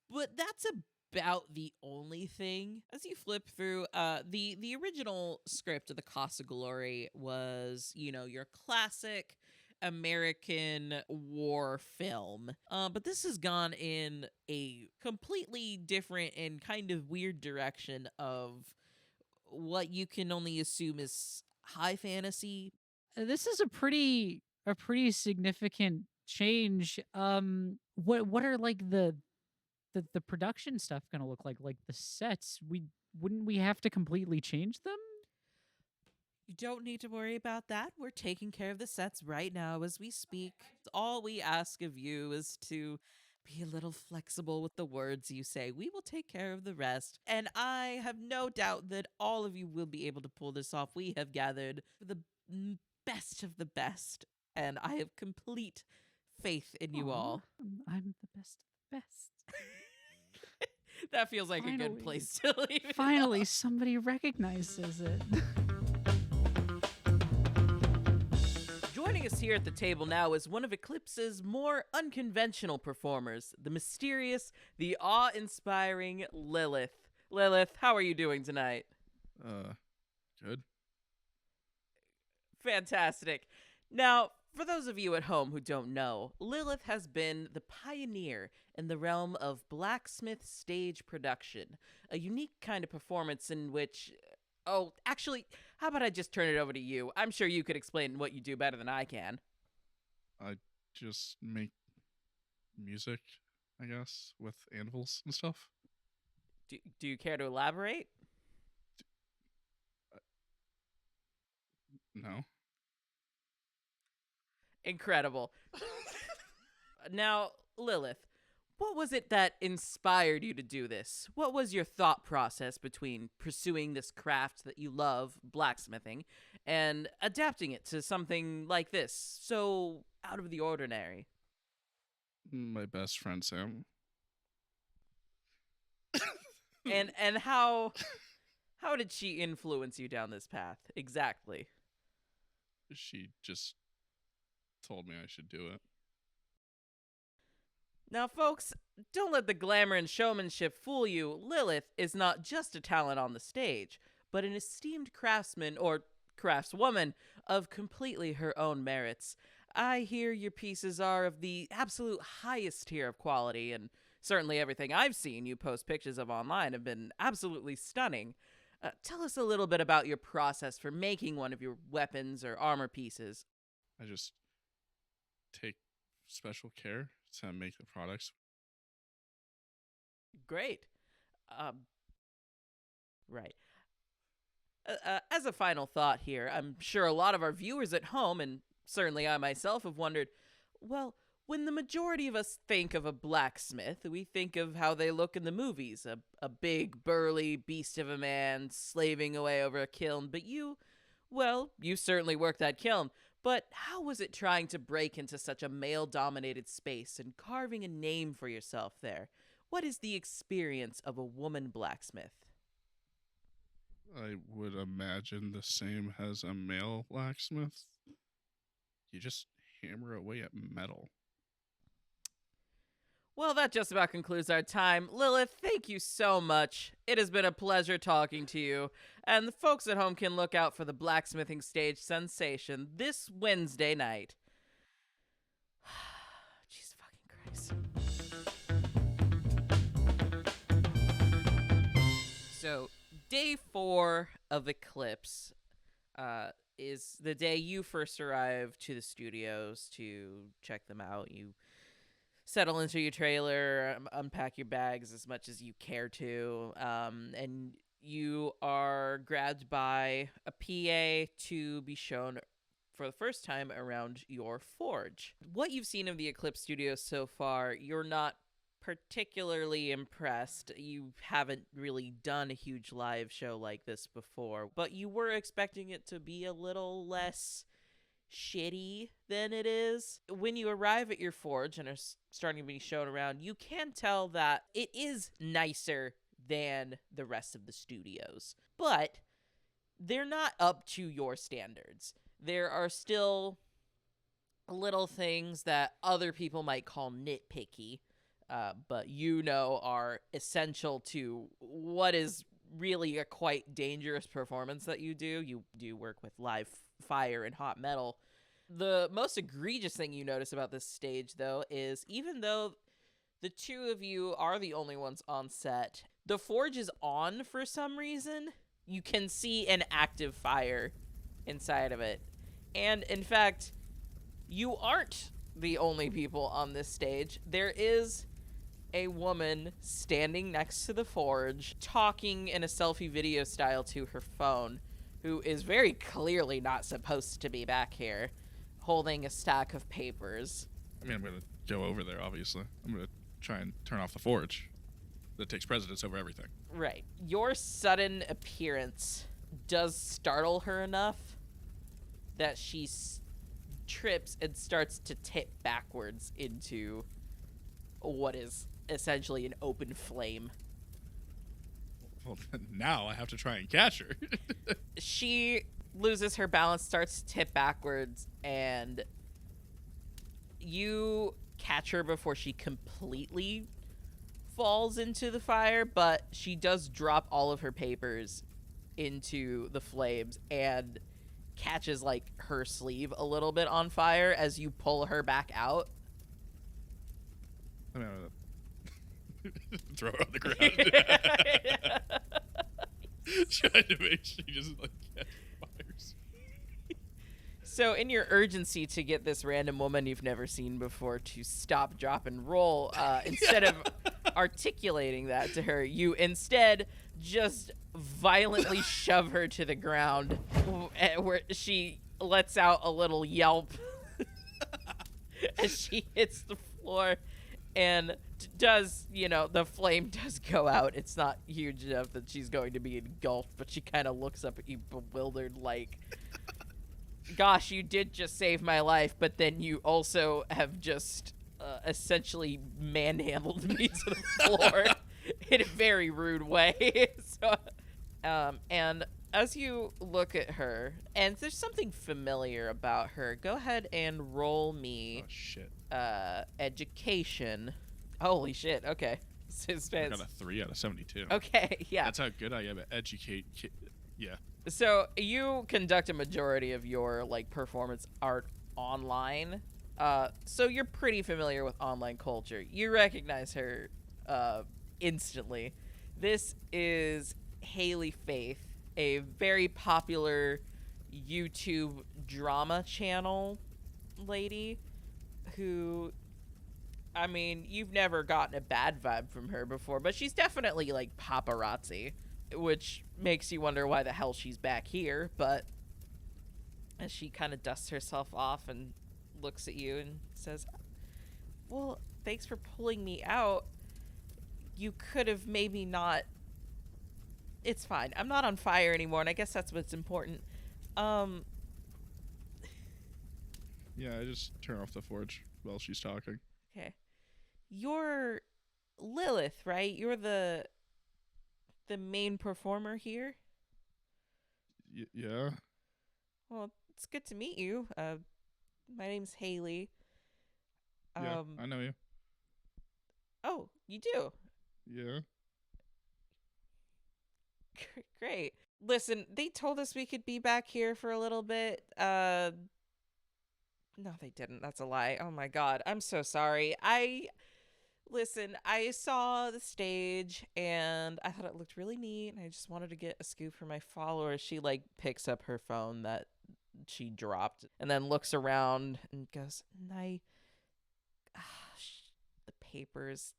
but that's about the only thing. As you flip through, the original script of The Cost of Glory was, your classic American war film. But this has gone in a completely different and kind of weird direction of what you can only assume is high fantasy. This is a pretty significant change. What are like the production stuff going to look like? Like the sets, wouldn't we have to completely change them? You don't need to worry about that. We're taking care of the sets right now as we speak. All we ask of you is to be a little flexible with the words you say. We will take care of the rest. And I have no doubt that all of you will be able to pull this off. We have gathered the best of the best, and I have complete faith in you all. I'm the best of the best. That feels like a good Finally. place to leave it. Finally, somebody recognizes it. Joining us here at the table now is one of Eclipse's more unconventional performers, the mysterious, the awe-inspiring Lilith. Lilith, how are you doing tonight? Good. Fantastic. Now, for those of you at home who don't know, Lilith has been the pioneer in the realm of blacksmith stage production, a unique kind of performance in which... Oh, actually, how about I just turn it over to you? I'm sure you could explain what you do better than I can. I just make music, I guess, with anvils and stuff. Do you care to elaborate? No. Incredible. Now, Lilith, what was it that inspired you to do this? What was your thought process between pursuing this craft that you love, blacksmithing, and adapting it to something like this, so out of the ordinary? My best friend Sam. And how did she influence you down this path exactly? She just told me I should do it. Now, folks, don't let the glamour and showmanship fool you. Lilith is not just a talent on the stage, but an esteemed craftsman or craftswoman of completely her own merits. I hear your pieces are of the absolute highest tier of quality, and certainly everything I've seen you post pictures of online have been absolutely stunning. Tell us a little bit about your process for making one of your weapons or armor pieces. I just take special care to make the products. Great. Right. As a final thought here, I'm sure a lot of our viewers at home, and certainly I myself, have wondered, well, when the majority of us think of a blacksmith, we think of how they look in the movies, a big, burly beast of a man slaving away over a kiln, but you certainly worked that kiln. But how was it trying to break into such a male-dominated space and carving a name for yourself there? What is the experience of a woman blacksmith? I would imagine the same as a male blacksmith. You just hammer away at metal. Well, that just about concludes our time. Lilith, thank you so much. It has been a pleasure talking to you. And the folks at home can look out for the blacksmithing stage sensation this Wednesday night. Jesus fucking Christ. So, day 4 of Eclipse is the day you first arrive to the studios to check them out. You settle into your trailer, unpack your bags as much as you care to, and you are grabbed by a PA to be shown for the first time around your forge. What you've seen of the Eclipse Studios so far, you're not particularly impressed. You haven't really done a huge live show like this before, but you were expecting it to be a little less shitty than it is. When you arrive at your forge and are starting to be shown around, you can tell that it is nicer than the rest of the studios, but they're not up to your standards. There are still little things that other people might call nitpicky, but are essential to what is really a quite dangerous performance that you do. You do work with live fire and hot metal. The most egregious thing you notice about this stage, though, is even though the two of you are the only ones on set, the forge is on for some reason. You can see an active fire inside of it. And in fact, you aren't the only people on this stage. There is a woman standing next to the forge, talking in a selfie video style to her phone, who is very clearly not supposed to be back here, holding a stack of papers. I mean, I'm going to go over there, obviously. I'm going to try and turn off the forge. That takes precedence over everything. Right. Your sudden appearance does startle her enough that she trips and starts to tip backwards into what is essentially an open flame. Well, now I have to try and catch her. She loses her balance, starts to tip backwards, and you catch her before she completely falls into the fire, but she does drop all of her papers into the flames and catches like her sleeve a little bit on fire as you pull her back out. I mean, throw her on the ground. Trying to make sure she doesn't catch fires. So in your urgency to get this random woman you've never seen before to stop, drop, and roll, instead of articulating that to her, you instead just violently shove her to the ground, where she lets out a little yelp as she hits the floor, and the flame does go out. It's not huge enough that she's going to be engulfed, but she kind of looks up at you bewildered like, gosh, you did just save my life, but then you also have just essentially manhandled me to the floor in a very rude way. And as you look at her, and there's something familiar about her, go ahead and roll me Oh, shit. education. Holy shit. Okay. I got a 3 out of 72. Okay, yeah. That's how good I am at educate. Yeah. So you conduct a majority of your like performance art online. So you're pretty familiar with online culture. You recognize her instantly. This is Haley Faith, a very popular YouTube drama channel lady who, I mean, you've never gotten a bad vibe from her before, but she's definitely like paparazzi, which makes you wonder why the hell she's back here. But as she kind of dusts herself off and looks at you and says, well, thanks for pulling me out. You could have maybe not. It's fine. I'm not on fire anymore, and I guess that's what's important. Yeah, I just turn off the forge while she's talking. Okay. You're Lilith, right? You're the main performer here? Yeah. Well, it's good to meet you. My name's Haley. Yeah, I know you. Oh, you do? Yeah. Great. Listen, they told us we could be back here for a little bit. No, they didn't. That's a lie. Oh my god. I'm so sorry. Listen, I saw the stage and I thought it looked really neat and I just wanted to get a scoop for my followers. She like picks up her phone that she dropped and then looks around and goes, the papers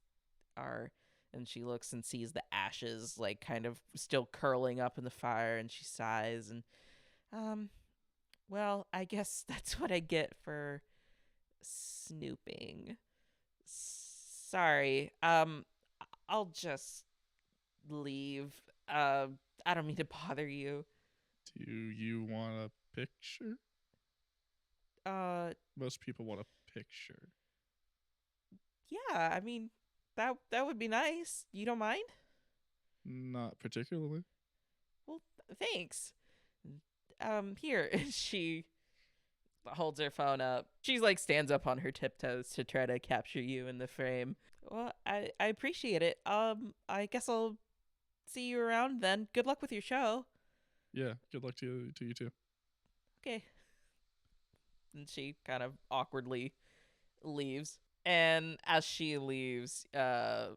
are, and she looks and sees the ashes like kind of still curling up in the fire and she sighs and well, I guess that's what I get for snooping. Sorry. I'll just leave. I don't mean to bother you. Do you want a picture? Most people want a picture. Yeah, I mean, that would be nice. You don't mind? Not particularly. Well, thanks. Here. She holds her phone up. She's like stands up on her tiptoes to try to capture you in the frame. Well, I appreciate it. I guess I'll see you around then. Good luck with your show. Yeah, good luck to you too. Okay. And she kind of awkwardly leaves. And as she leaves, and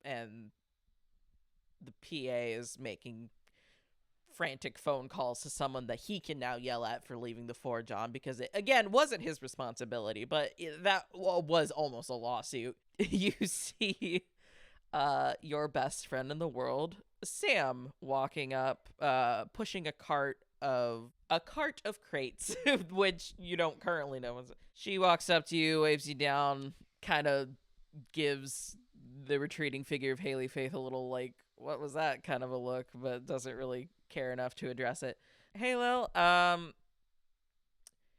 the PA is making frantic phone calls to someone that he can now yell at for leaving the forge on because it, again, wasn't his responsibility, but that was almost a lawsuit. You see your best friend in the world, Sam, walking up, pushing a cart of crates, which you don't currently know. She walks up to you, waves you down, kind of gives the retreating figure of Haley Faith a little like, what was that kind of a look, but doesn't really care enough to address it. Hey, Lil,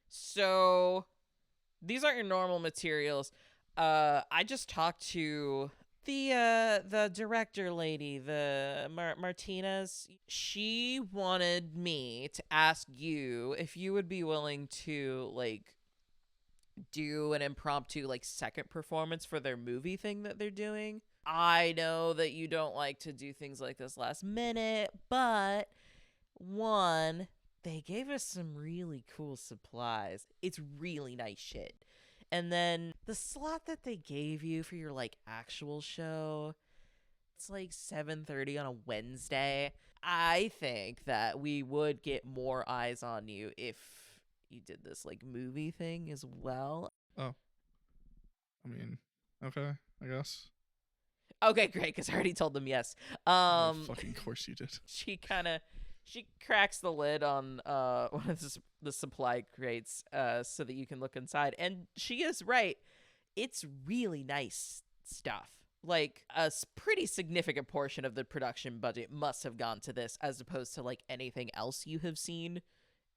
so these aren't your normal materials. I just talked to the director lady, the Martinez. She wanted me to ask you if you would be willing to like do an impromptu like second performance for their movie thing that they're doing. I know that you don't like to do things like this last minute, but one, they gave us some really cool supplies. It's really nice shit. And then the slot that they gave you for your like actual show, it's like 7:30 on a Wednesday. I think that we would get more eyes on you if you did this like movie thing as well. Oh. I mean, okay, I guess. Okay, great, because I already told them yes. Fucking course you did. She cracks the lid on one of the supply crates so that you can look inside, and she is right. It's really nice stuff. Like a pretty significant portion of the production budget must have gone to this, as opposed to like anything else you have seen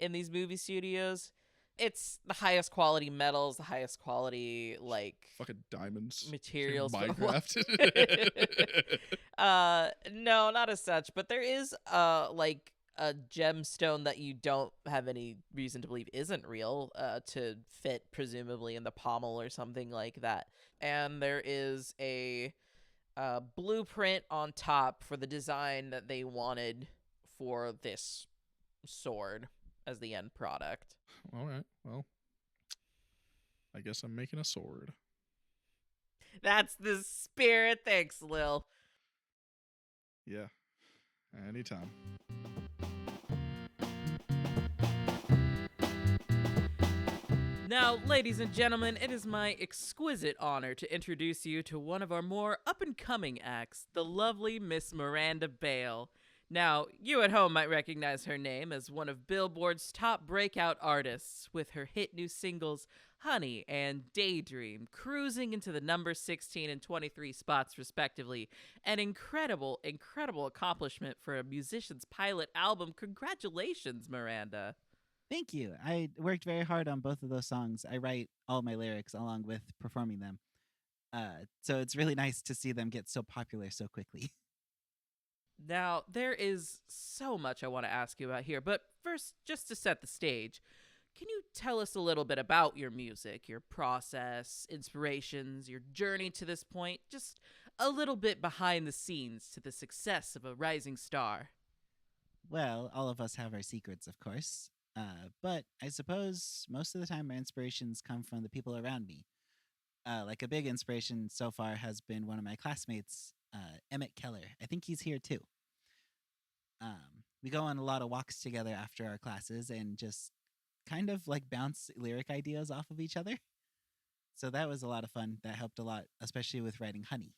in these movie studios. It's the highest quality metals, the highest quality like fucking diamonds, materials. Minecraft. No, not as such, but there is like a gemstone that you don't have any reason to believe isn't real to fit presumably in the pommel or something like that. And there is a blueprint on top for the design that they wanted for this sword as the end product. All right. Well, I guess I'm making a sword. That's the spirit. Thanks, Lil. Yeah. Anytime. Now, ladies and gentlemen, it is my exquisite honor to introduce you to one of our more up-and-coming acts, the lovely Miss Miranda Bale. Now, you at home might recognize her name as one of Billboard's top breakout artists, with her hit new singles Honey and Daydream cruising into the number 16 and 23 spots respectively. An incredible, incredible accomplishment for a musician's pilot album. Congratulations, Miranda. Thank you. I worked very hard on both of those songs. I write all my lyrics along with performing them. So it's really nice to see them get so popular so quickly. Now, there is so much I want to ask you about here, but first, just to set the stage, can you tell us a little bit about your music, your process, inspirations, your journey to this point? Just a little bit behind the scenes to the success of a rising star. Well, all of us have our secrets, of course. But I suppose most of the time my inspirations come from the people around me. Like a big inspiration so far has been one of my classmates, Emmett Keller. I think he's here too. We go on a lot of walks together after our classes and just kind of like bounce lyric ideas off of each other. So that was a lot of fun. That helped a lot, especially with writing Honey.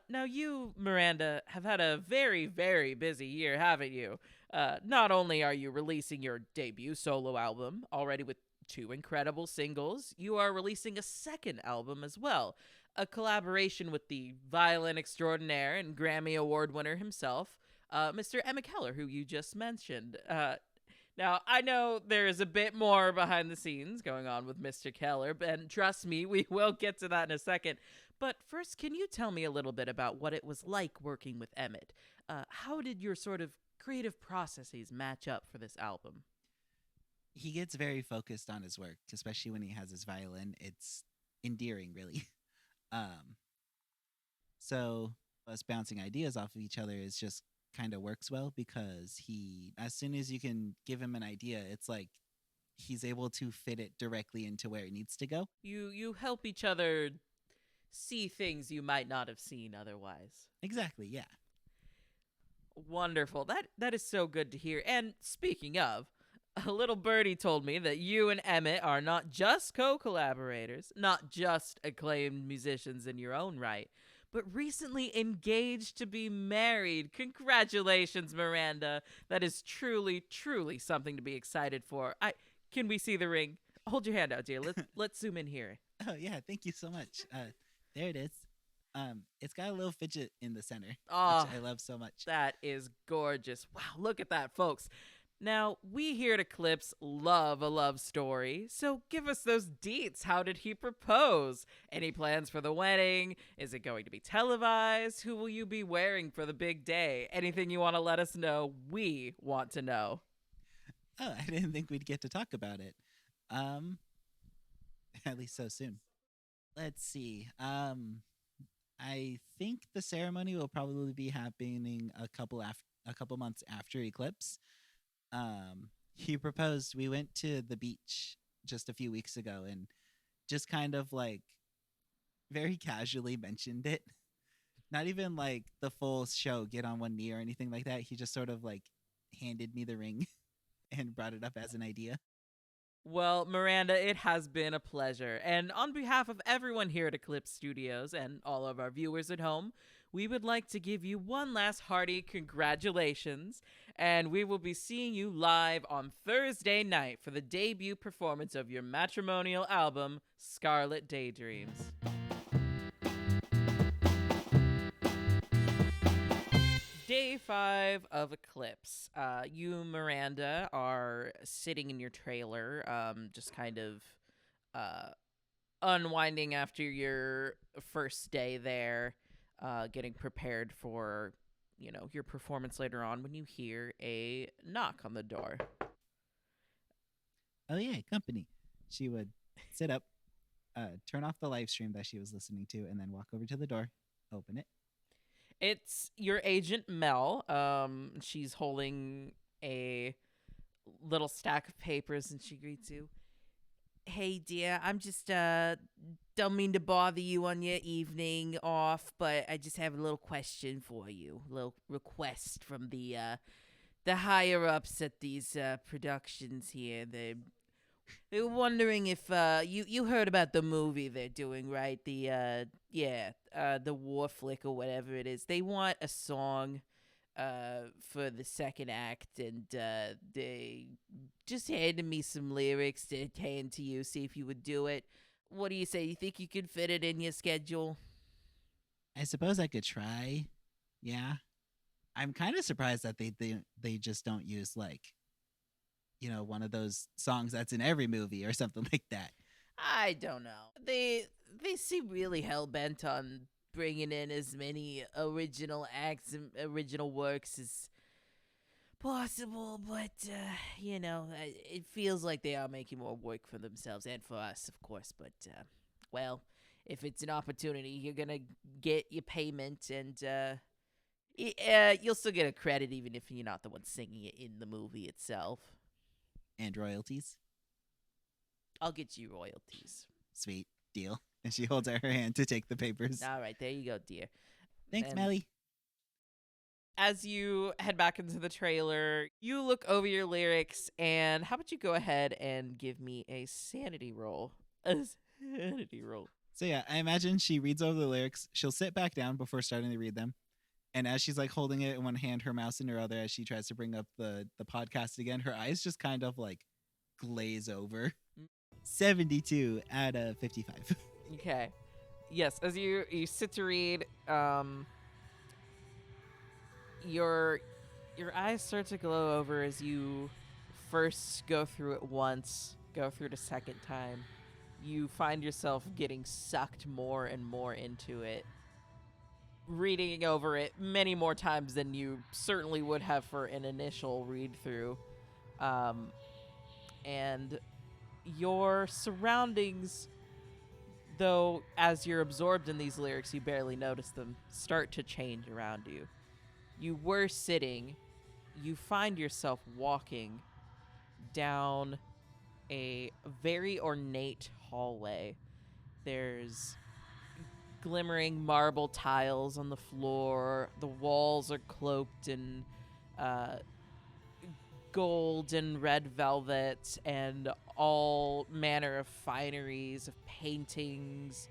Now you, Miranda, have had a very, very busy year, haven't you? Not only are you releasing your debut solo album, already with 2 incredible singles, you are releasing a second album as well, a collaboration with the violin extraordinaire and Grammy Award winner himself, Mr. Emmett Keller, who you just mentioned. Now, I know there is a bit more behind the scenes going on with Mr. Keller, and trust me, we will get to that in a second. But first, can you tell me a little bit about what it was like working with Emmett? How did your sort of creative processes match up for this album? He gets very focused on his work, especially when he has his violin. It's endearing, really. So us bouncing ideas off of each other is just kind of works well because as soon as you can give him an idea, it's like he's able to fit it directly into where it needs to go. You help each other see things you might not have seen otherwise. Exactly, yeah. Wonderful. That is so good to hear. And speaking of, a little birdie told me that you and Emmett are not just co-collaborators, not just acclaimed musicians in your own right, but recently engaged to be married. Congratulations, Miranda. That is truly, truly something to be excited for. Can we see the ring? Hold your hand out, dear. Let's zoom in here. Oh yeah, thank you so much. There it is. It's got a little fidget in the center, Oh, which I love so much. that is gorgeous. Wow, look at that, folks. Now, we here at Eclipse love a love story, so give us those deets. How did he propose? Any plans for the wedding? Is it going to be televised? Who will you be wearing for the big day? Anything you want to let us know, we want to know. Oh, I didn't think we'd get to talk about it. At least so soon. Let's see. I think the ceremony will probably be happening a couple months after Eclipse. He proposed. We went to the beach just a few weeks ago and just kind of like very casually mentioned it. Not even like the full show, get on one knee or anything like that. He just sort of like handed me the ring and brought it up as an idea. Well, Miranda, it has been a pleasure. And on behalf of everyone here at Eclipse Studios and all of our viewers at home, we would like to give you one last hearty congratulations. And we will be seeing you live on Thursday night for the debut performance of your matrimonial album, Scarlet Daydreams. Day 5 of Eclipse. You, Miranda, are sitting in your trailer, just kind of unwinding after your first day there, getting prepared for, your performance later on when you hear a knock on the door. Oh yeah, company. She would sit up, turn off the live stream that she was listening to, and then walk over to the door, open it. It's your agent Mel. She's holding a little stack of papers and she greets you. Hey dear, I'm just don't mean to bother you on your evening off, but I just have a little question for you. A little request from the higher ups at these productions here. They're wondering if you heard about the movie they're doing, right? The war flick or whatever it is. They want a song for the second act, and they just handed me some lyrics to hand to you, see if you would do it. What do you say? You think you could fit it in your schedule? I suppose I could try. Yeah. I'm kind of surprised that they just don't use like, one of those songs that's in every movie or something like that. I don't know. They seem really hell bent on bringing in as many original acts and original works as possible, but it feels like they are making more work for themselves and for us, of course. But well, if it's an opportunity, you're gonna get your payment, and you'll still get a credit even if you're not the one singing it in the movie itself. And royalties. I'll get you royalties. Sweet deal. And she holds out her hand to take the papers. All right, there you go, dear. Thanks, And Melly. as you head back into the trailer, you look over your lyrics, and how about you go ahead and give me a sanity roll? A sanity roll. So yeah, I imagine she reads over the lyrics. She'll sit back down before starting to read them. And as she's like holding it in one hand, her mouse in her other, as she tries to bring up the podcast again, her eyes just kind of like glaze over. 72 out of 55. Okay. Yes, as you sit to read, your eyes start to glow over as you first go through it once, go through it a second time. You find yourself getting sucked more and more into it, reading over it many more times than you certainly would have for an initial read through. And your surroundings, though, as you're absorbed in these lyrics, you barely notice them, start to change around you. You were sitting, you find yourself walking down a very ornate hallway. There's glimmering marble tiles on the floor. The walls are cloaked in gold and red velvet and all manner of fineries, of paintings,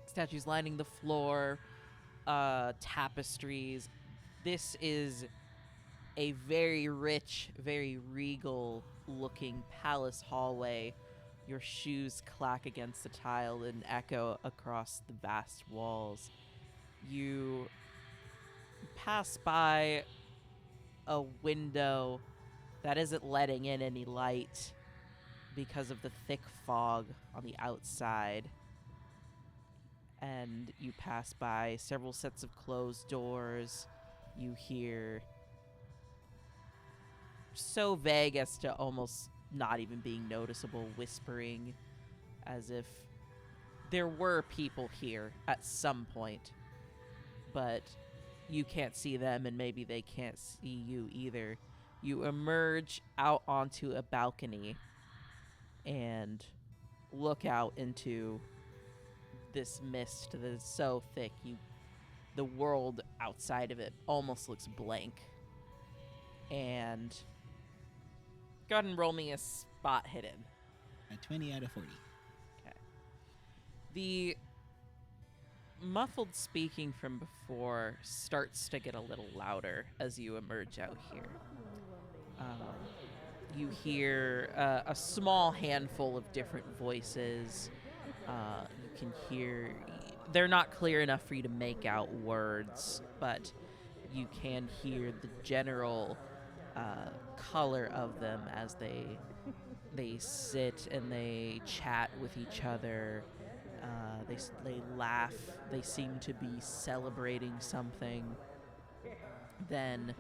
statues lining the floor, tapestries. This is a very rich, very regal looking palace hallway. Your shoes clack against the tile and echo across the vast walls. You pass by a window that isn't letting in any light because of the thick fog on the outside. And you pass by several sets of closed doors. You hear, so vague as to almost not even being noticeable, whispering as if there were people here at some point, but you can't see them and maybe they can't see you either. You emerge out onto a balcony and look out into this mist that is so thick the world outside of it almost looks blank. And go ahead and roll me a spot hidden. A 20 out of 40. Okay. The muffled speaking from before starts to get a little louder as you emerge out here. You hear a small handful of different voices. You can hear, they're not clear enough for you to make out words, but you can hear the general color of them as they sit and they chat with each other. They laugh. They seem to be celebrating something. then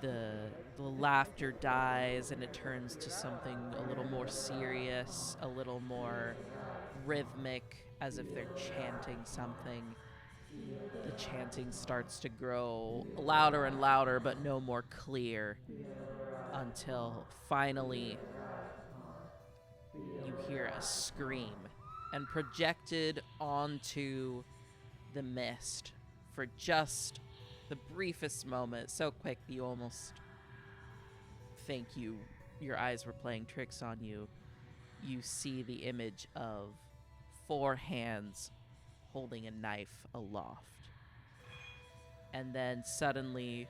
the laughter dies and it turns to something a little more serious, a little more rhythmic, as if they're chanting something. The chanting starts to grow louder and louder, but no more clear, until finally you hear a scream, and projected onto the mist for just the briefest moment, so quick you almost think your eyes were playing tricks on you. You see the image of 4 hands holding a knife aloft. And then suddenly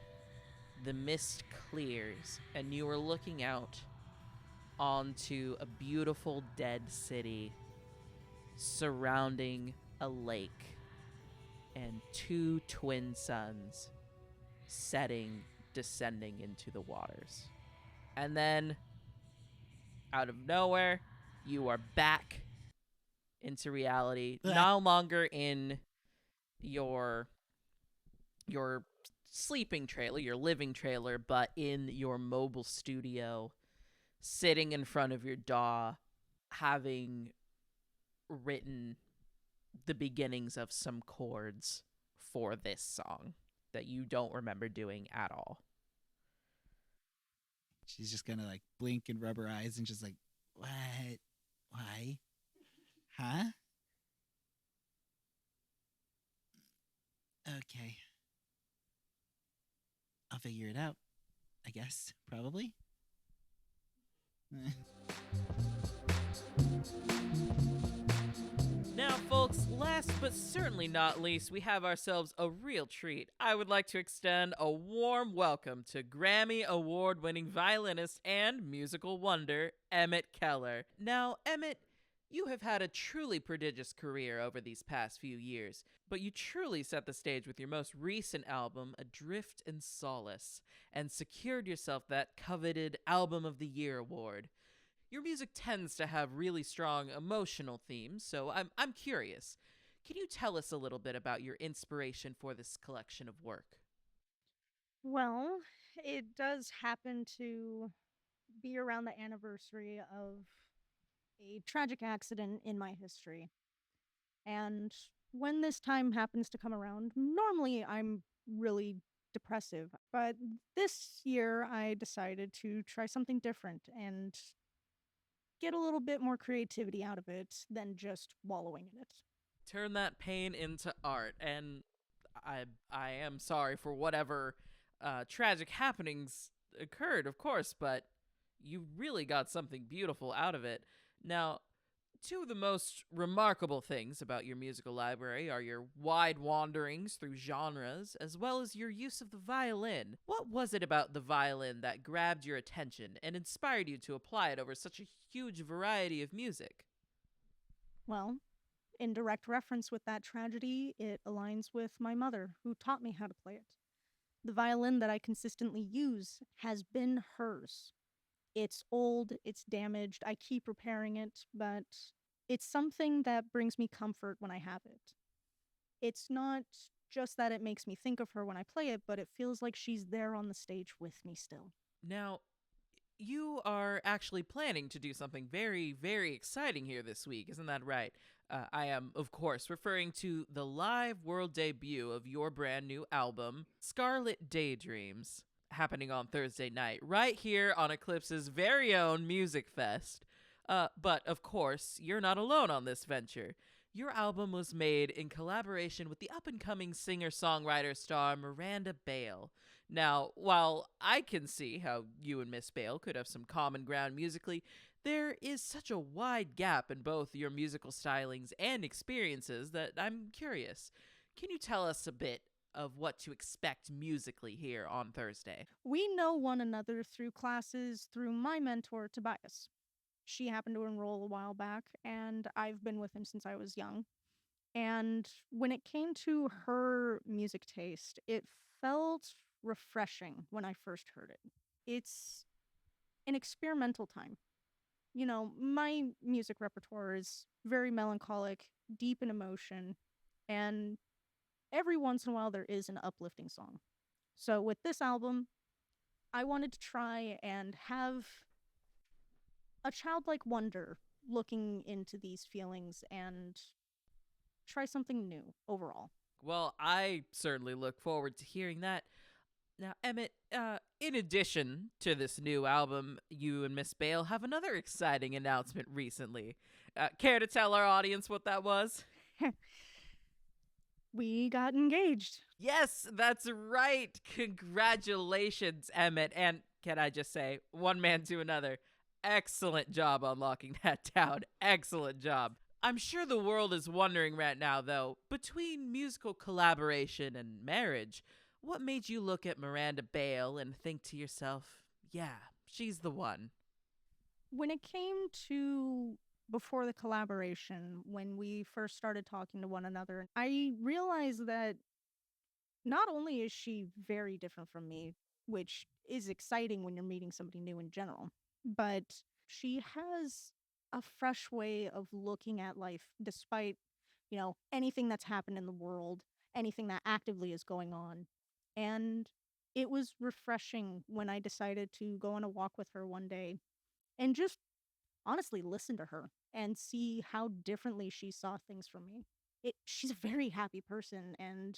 the mist clears and you are looking out onto a beautiful dead city surrounding a lake and 2 twin suns descending into the waters. And then, out of nowhere, you are back into reality, no longer in your sleeping trailer, your living trailer, but in your mobile studio, sitting in front of your DAW, having written the beginnings of some chords for this song that you don't remember doing at all. She's just gonna like blink and rub her eyes and just like, what? Why? Huh? Okay. I'll figure it out, I guess. Probably. Now, folks, last but certainly not least, we have ourselves a real treat. I would like to extend a warm welcome to Grammy Award-winning violinist and musical wonder, Emmett Keller. Now, Emmett, you have had a truly prodigious career over these past few years, but you truly set the stage with your most recent album, Adrift in Solace, and secured yourself that coveted Album of the Year award. Your music tends to have really strong emotional themes, so I'm curious. Can you tell us a little bit about your inspiration for this collection of work? Well, it does happen to be around the anniversary of a tragic accident in my history. And when this time happens to come around, normally I'm really depressive. But this year I decided to try something different and get a little bit more creativity out of it than just wallowing in it. Turn that pain into art, and I am sorry for whatever tragic happenings occurred, of course, but you really got something beautiful out of it. Now, two of the most remarkable things about your musical library are your wide wanderings through genres, as well as your use of the violin. What was it about the violin that grabbed your attention and inspired you to apply it over such a huge variety of music? Well, in direct reference with that tragedy, it aligns with my mother, who taught me how to play it. The violin that I consistently use has been hers. It's old, it's damaged, I keep repairing it, but it's something that brings me comfort when I have it. It's not just that it makes me think of her when I play it, but it feels like she's there on the stage with me still. Now, you are actually planning to do something very, very exciting here this week, isn't that right? I am, of course, referring to the live world debut of your brand new album, Scarlet Daydreams, happening on Thursday night, right here on Eclipse's very own Music Fest. But, of course, you're not alone on this venture. Your album was made in collaboration with the up-and-coming singer-songwriter star Miranda Bale. Now, while I can see how you and Miss Bale could have some common ground musically, there is such a wide gap in both your musical stylings and experiences that I'm curious. Can you tell us a bit of what to expect musically here on Thursday? We know one another through classes through my mentor, Tobias. She happened to enroll a while back, and I've been with him since I was young. And when it came to her music taste, it felt refreshing when I first heard it. It's an experimental time. You know, my music repertoire is very melancholic, deep in emotion, and every once in a while there is an uplifting song. So with this album, I wanted to try and have a childlike wonder looking into these feelings and try something new overall. Well, I certainly look forward to hearing that. Now, Emmett, in addition to this new album, you and Miss Bale have another exciting announcement recently. Care to tell our audience what that was? We got engaged. Yes, that's right. Congratulations, Emmett. And can I just say, one man to another, excellent job unlocking that down. Excellent job. I'm sure the world is wondering right now, though, between musical collaboration and marriage, what made you look at Miranda Bale and think to yourself, yeah, she's the one? When it came to before the collaboration, when we first started talking to one another, I realized that not only is she very different from me, which is exciting when you're meeting somebody new in general, but she has a fresh way of looking at life despite, anything that's happened in the world, anything that actively is going on. And it was refreshing when I decided to go on a walk with her one day and just honestly listen to her and see how differently she saw things from me. She's a very happy person, and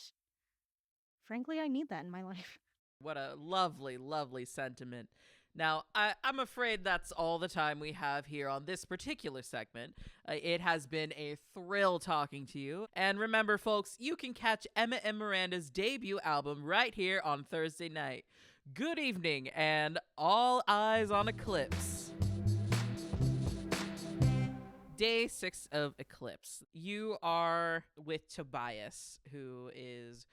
frankly, I need that in my life. What a lovely, lovely sentiment. Now, I'm afraid that's all the time we have here on this particular segment. It has been a thrill talking to you. And remember, folks, you can catch Emma and Miranda's debut album right here on Thursday night. Good evening, and all eyes on Eclipse. Day 6 of Eclipse. You are with Tobias, who is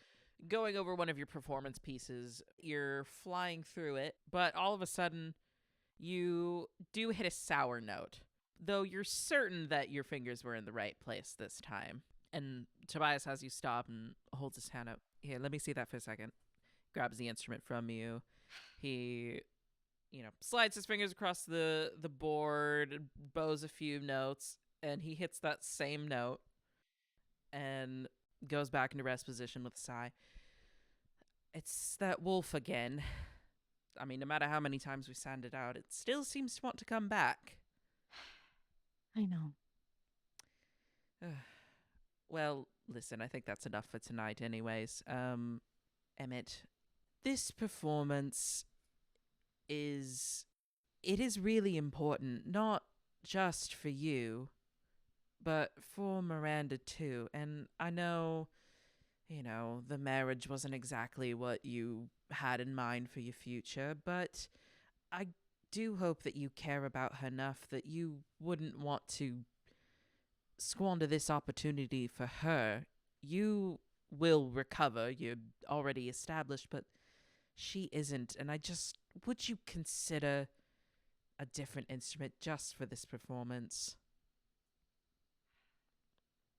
going over one of your performance pieces. You're flying through it, but all of a sudden, you do hit a sour note, though you're certain that your fingers were in the right place this time. And Tobias has you stop and holds his hand out. Here, let me see that for a second. Grabs the instrument from you. He, slides his fingers across the board, bows a few notes, and he hits that same note and goes back into rest position with a sigh. It's that wolf again. I mean, no matter how many times we sand it out, it still seems to want to come back. I know. Well, listen, I think that's enough for tonight anyways. Emmett, this performance is really important, not just for you, but for Miranda too. And I know, the marriage wasn't exactly what you had in mind for your future, but I do hope that you care about her enough that you wouldn't want to squander this opportunity for her. You will recover, you're already established, but she isn't. And would you consider a different instrument just for this performance?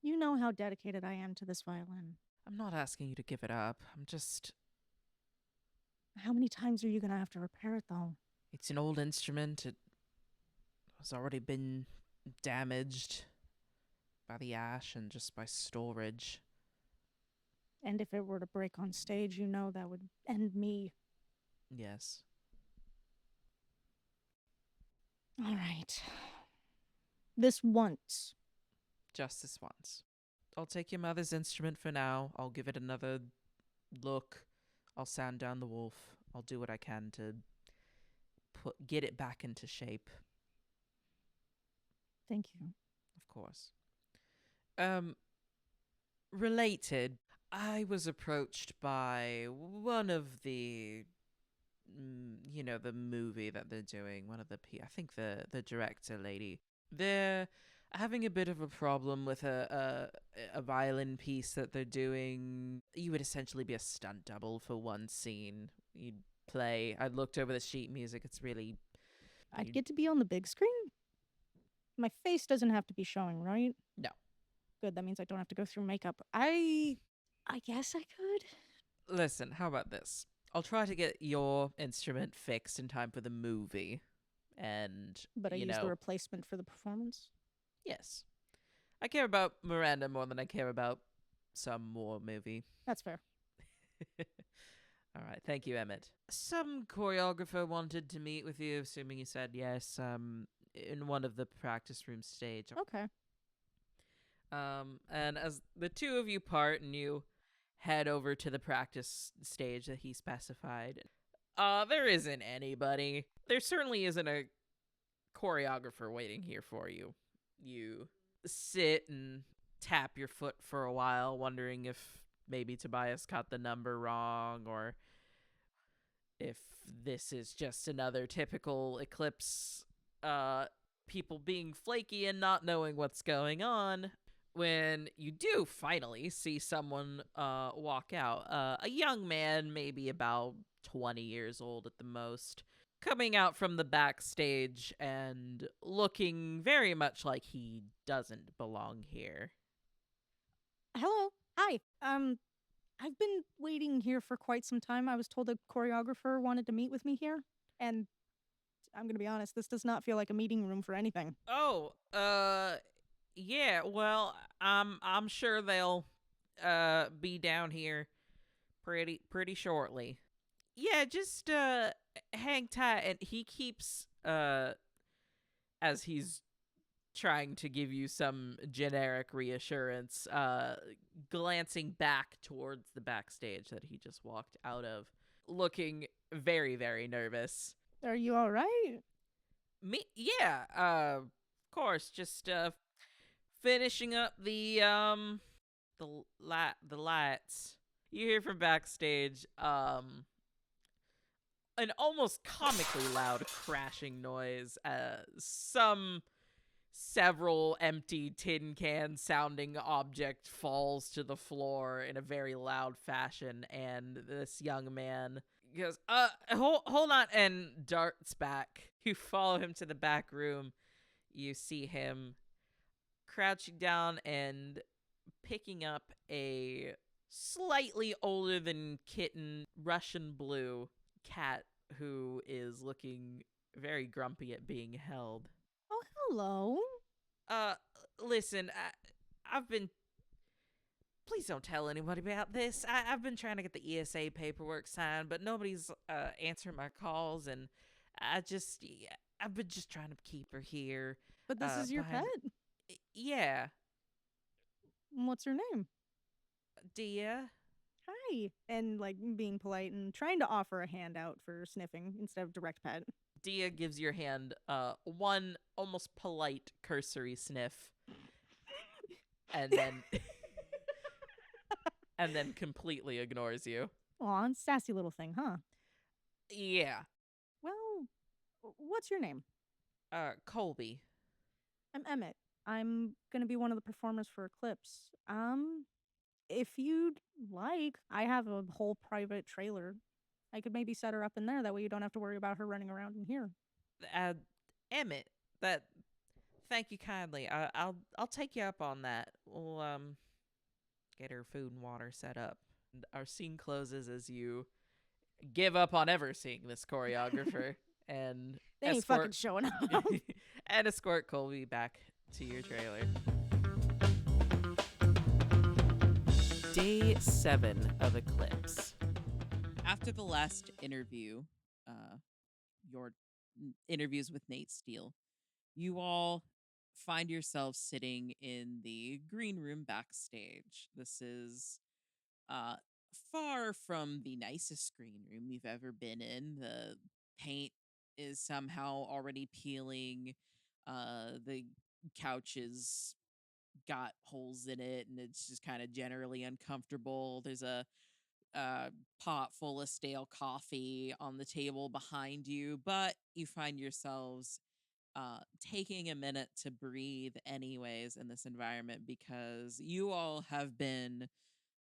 You know how dedicated I am to this violin. I'm not asking you to give it up. I'm just... How many times are you going to have to repair it, though? It's an old instrument. It has already been damaged by the ash and just by storage. And if it were to break on stage, that would end me. Yes. All right. This once. Just this once. I'll take your mother's instrument for now. I'll give it another look. I'll sand down the wolf. I'll do what I can to get it back into shape. Thank you. Of course. Related, I was approached by one of the, the movie that they're doing, I think the director lady. They're having a bit of a problem with a violin piece that they're doing. You would essentially be a stunt double for one scene. You'd play. I looked over the sheet music. It's really... I'd get to be on the big screen? My face doesn't have to be showing, right? No. Good, that means I don't have to go through makeup. I guess I could. Listen, how about this? I'll try to get your instrument fixed in time for the movie. But I use the replacement for the performance? Yes. I care about Miranda more than I care about some more movie. That's fair. All right, thank you, Emmett. Some choreographer wanted to meet with you, assuming you said yes. In one of the practice room stage. Okay. And as the two of you part and you head over to the practice stage that he specified, there isn't anybody. There certainly isn't a choreographer waiting here for you. You sit and tap your foot for a while, wondering if maybe Tobias got the number wrong or if this is just another typical Eclipse people being flaky and not knowing what's going on. When you do finally see someone walk out, a young man, maybe about 20 years old at the most, coming out from the backstage and looking very much like he doesn't belong here. Hello. Hi. I've been waiting here for quite some time. I was told a choreographer wanted to meet with me here, and I'm gonna be honest, this does not feel like a meeting room for anything. Oh, yeah, well, I'm sure they'll be down here pretty shortly. Yeah, just hang tight. And he keeps as he's trying to give you some generic reassurance, glancing back towards the backstage that he just walked out of, looking very, very nervous. Are you all right? Me, yeah, of course, just finishing up the lights. You hear from backstage an almost comically loud crashing noise. Several empty tin can sounding object falls to the floor in a very loud fashion, and this young man goes, hold on, and darts back. You follow him to the back room. You see him crouching down and picking up a slightly older than kitten Russian blue cat who is looking very grumpy at being held. Oh, hello. Listen, I've been. Please don't tell anybody about this. I've been trying to get the ESA paperwork signed, but nobody's answering my calls, and I've been just trying to keep her here. But this is your pet? Yeah. What's her name? Dia. Hi. And like being polite and trying to offer a handout for sniffing instead of direct pet. Dia gives your hand one almost polite cursory sniff, and then and then completely ignores you. Aw, sassy little thing, huh? Yeah. Well, what's your name? Colby. I'm Emmett. I'm gonna be one of the performers for Eclipse. If you'd like, I have a whole private trailer. I could maybe set her up in there. That way you don't have to worry about her running around in here. Emmett, thank you kindly. I'll take you up on that. We'll get her food and water set up. And our scene closes as you give up on ever seeing this choreographer and They ain't fucking showing up. and escort Colby back to your trailer. Day 7 of Eclipse. After the last interview, your interviews with Nate Steele, you all find yourselves sitting in the green room backstage. This is far from the nicest green room you've ever been in. The paint is somehow already peeling. The couches got holes in it, and it's just kind of generally uncomfortable. There's a pot full of stale coffee on the table behind you, but you find yourselves taking a minute to breathe anyways in this environment because you all have been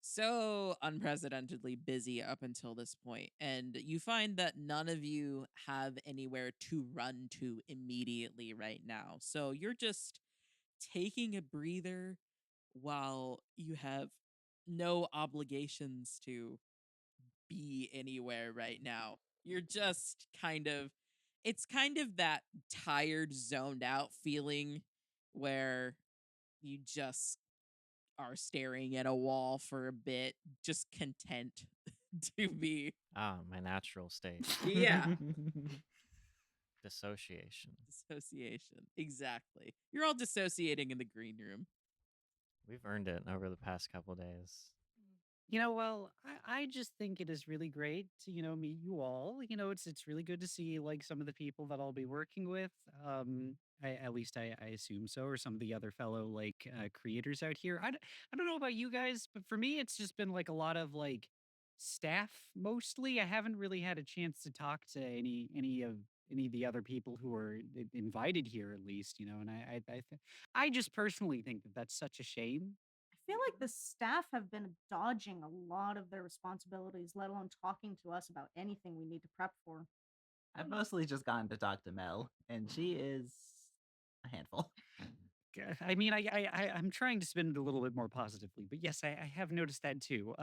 so unprecedentedly busy up until this point, and you find that none of you have anywhere to run to immediately right now. So you're just taking a breather while you have no obligations to be anywhere right now. You're just it's kind of that tired, zoned out feeling where you just are staring at a wall for a bit, just content. to be My natural state. Yeah. Dissociation. dissociation. Exactly. You're all dissociating in the green room. We've earned it over the past couple days. Well, I just think it is really great to, meet you all. It's really good to see like some of the people that I'll be working with. At least I assume so, or some of the other fellow like creators out here. I don't know about you guys, but for me, it's just been like a lot of like staff mostly. I haven't really had a chance to talk to any of the other people who were invited here, at least. And I just personally think that that's such a shame. I feel like the staff have been dodging a lot of their responsibilities, let alone talking to us about anything we need to prep for. I've mostly just gotten to talk to Mel, and she is a handful. I mean, I'm trying to spin it a little bit more positively, but yes, I have noticed that too.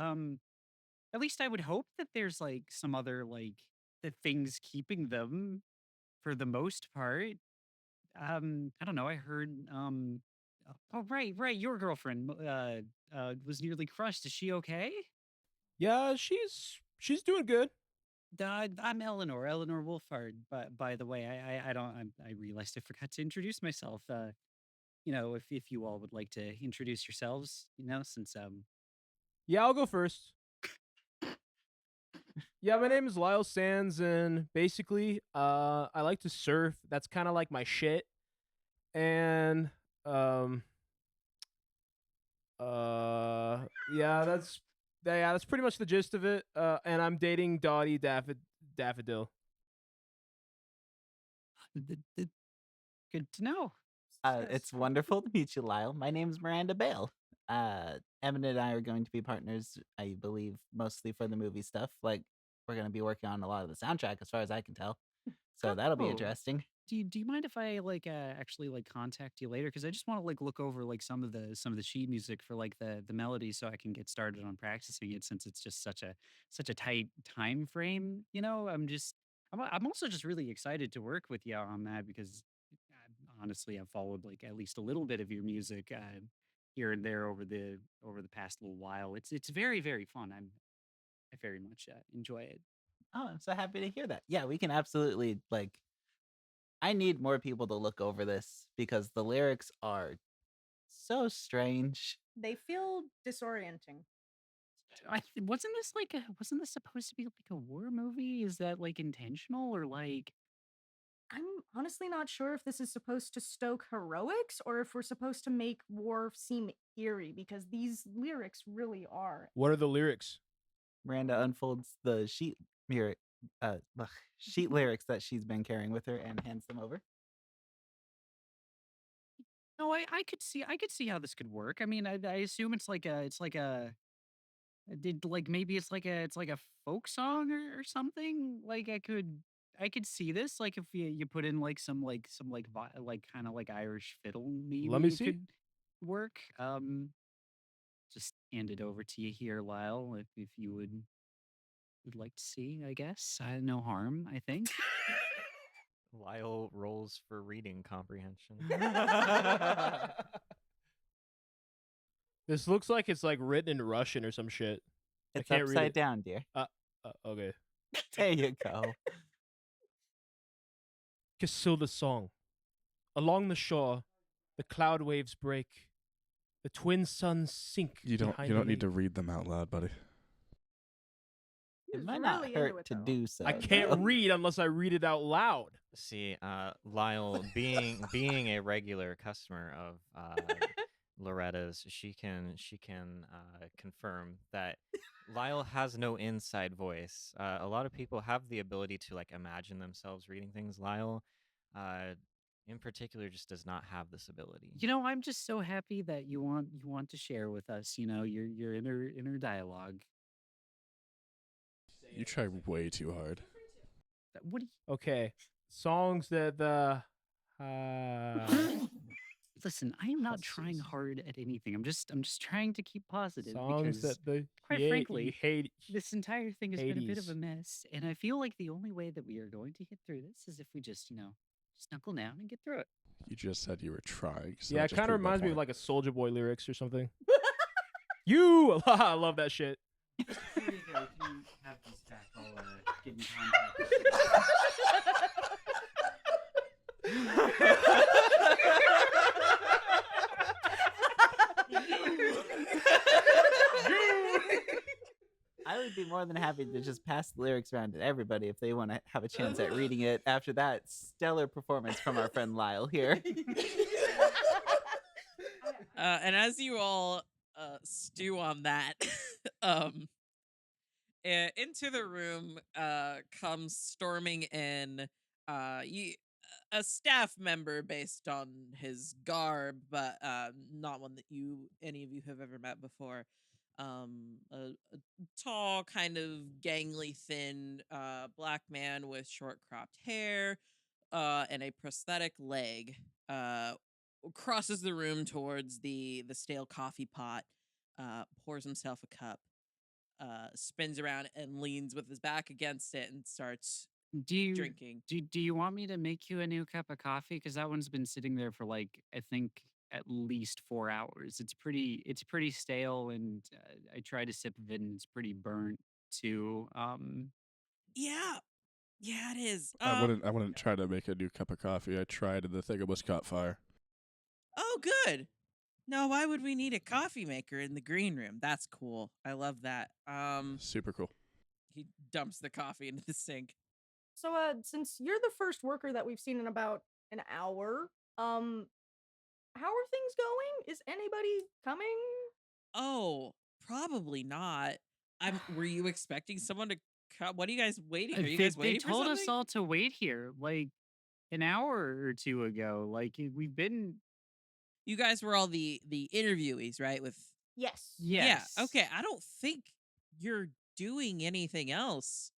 At least I would hope that there's like some other like the things keeping them for the most part. I don't know. I heard oh right, your girlfriend was nearly crushed. Is she okay? Yeah, she's doing good. I'm Eleanor Wolfhard. But by the way, I realized I forgot to introduce myself. If you all would like to introduce yourselves, since Yeah, I'll go first. Yeah, my name is Lyle Sands, and basically, I like to surf. That's kind of like my shit. And yeah, that's pretty much the gist of it. And I'm dating Dottie Daffodil. Good to know. It's wonderful to meet you, Lyle. My name's Miranda Bale. Evan and I are going to be partners, I believe, mostly for the movie stuff. Like, we're going to be working on a lot of the soundtrack, as far as I can tell. So that'll be Oh. interesting. Do you mind if I like actually like contact you later? Because I just want to like look over like some of the sheet music for like the melody so I can get started on practicing it, since it's just such a tight time frame. I'm also just really excited to work with you on that, because honestly I've followed like at least a little bit of your music here and there over the past little while. It's very, very fun. I very much enjoy it. Oh, I'm so happy to hear that. Yeah, we can absolutely like. I need more people to look over this because the lyrics are so strange. They feel disorienting. Wasn't this supposed to be like a war movie? Is that like intentional, or like I'm honestly not sure if this is supposed to stoke heroics or if we're supposed to make war seem eerie, because these lyrics really are. What are the lyrics? Miranda unfolds the sheet lyrics that she's been carrying with her and hands them over. No, I could see how this could work. I mean, I assume it's like a did like maybe it's like a folk song or something. Like I could see this, like if you put in like some like kind of like Irish fiddle, maybe Let me it see. could work. Just hand it over to you here, Lyle, if you would like to see. I guess no harm. I think. Lyle rolls for reading comprehension. This looks like it's like written in Russian or some shit. I It's can't read upside it. down, dear. Okay. There you go. Casilda song. Along the shore, the cloud waves break. The twin suns sink. You don't behind the need to lake. read them out loud, buddy. It He's might not really into hurt it, to though. do so. I can't though. read unless I read it out loud. See, Lyle, being a regular customer of Loretta's, she can confirm that Lyle has no inside voice. A lot of people have the ability to like imagine themselves reading things. Lyle, in particular, just does not have this ability. I'm just so happy that you want to share with us, your inner dialogue. You try way too hard. What do Okay. Songs that the Listen, I am not trying hard at anything. I'm just trying to keep positive, songs because that the quite you frankly, hate. this entire thing has been a bit of a Hades. mess, and I feel like the only way that we are going to get through this is if we just, just knuckle down and get through it. You just said you were trying. So Yeah, it just kind of proved my reminds me of point. like a Soldier Boy lyrics or something. You, I love that shit. Here you go. You can have these back. I'll get in contact with you. I would be more than happy to just pass the lyrics around to everybody if they want to have a chance at reading it after that stellar performance from our friend Lyle here. And as you all stew on that, into the room comes storming in a staff member based on his garb, but not one that any of you have ever met before. A tall, kind of gangly, thin black man with short cropped hair and a prosthetic leg. Crosses the room towards the stale coffee pot, pours himself a cup, spins around and leans with his back against it and starts drinking. Do you want me to make you a new cup of coffee? Because that one's been sitting there for like I think at least 4 hours. It's pretty stale, and I tried to sip of it, and it's pretty burnt too. Yeah, it is. I wouldn't try to make a new cup of coffee. I tried and the thing almost caught fire. Oh, good. No, why would we need a coffee maker in the green room? That's cool. I love that. Super cool. He dumps the coffee into the sink. So, since you're the first worker that we've seen in about an hour, how are things going? Is anybody coming? Oh, probably not. Were you expecting someone to come? What are you guys waiting? Are you guys waiting for They told something? us all to wait here like an hour or two ago. Like we've been. You guys were all the interviewees, right? With Yes. Yes. Yeah. Okay. I don't think you're doing anything else.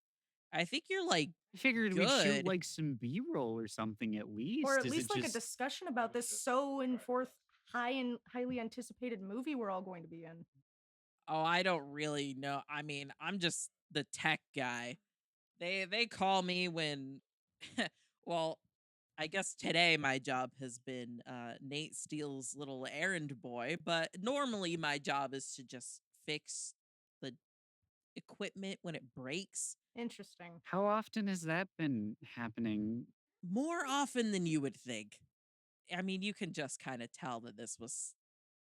I think you're like. I figured we'd shoot good. like some B-roll or something at least. Or at Is least it like just... a discussion about this so and forth highly anticipated movie we're all going to be in. Oh, I don't really know. I mean, I'm just the tech guy. They call me when well, I guess today my job has been Nate Steele's little errand boy, but normally my job is to just fix the equipment when it breaks. Interesting. How often has that been happening? More often than you would think. I mean, you can just kind of tell that this was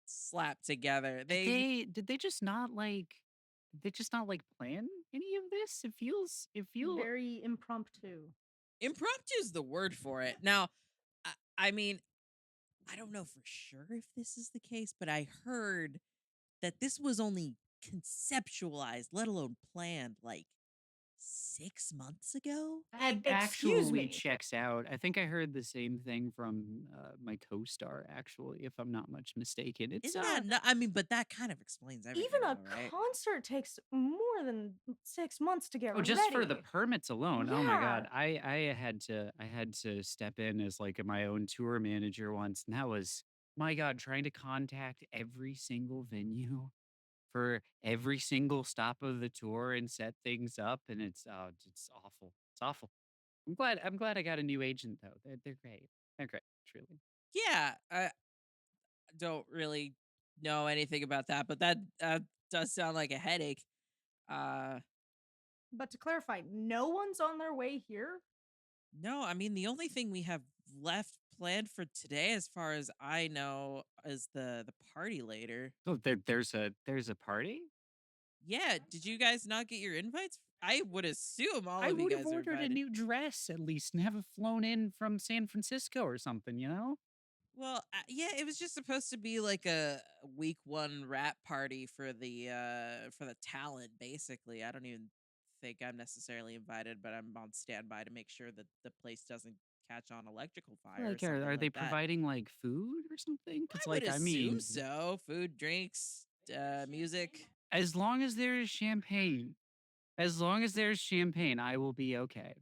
slapped together. Did they just not like plan any of this? It feels very impromptu. Impromptu is the word for it. Now, I mean, I don't know for sure if this is the case, but I heard that this was only conceptualized, let alone planned, like 6 months ago. That Excuse actually me. checks out. I think I heard the same thing from my co-star, actually, if I'm not much mistaken. It's Isn't that? I mean, but that kind of explains everything. Even a though, right? concert takes more than 6 months to get ready. just for the permits alone. Oh my Yeah. god. I had to step in as like my own tour manager once, and that was, my god, trying to contact every single venue for every single stop of the tour and set things up, and it's awful. It's awful. I'm glad I got a new agent though. They're great. They're great, truly. Yeah, I don't really know anything about that, but that does sound like a headache. But to clarify, no one's on their way here? No, I mean the only thing we have left planned for today, as far as I know, is the party later. Oh, there's a party? Yeah, did you guys not get your invites? I would assume all I of you would guys have are ordered a invited. new dress at least and have it flown in from San Francisco or something, you know? Well, yeah, it was just supposed to be like a week one rap party for the talent. Basically, I don't even think I'm necessarily invited, but I'm on standby to make sure that the place doesn't catch on electrical fire. or Like, something are they like that. providing like food or something? Because I would like, I assume mean, so. Food, drinks, music. as long as there is champagne, I will be okay.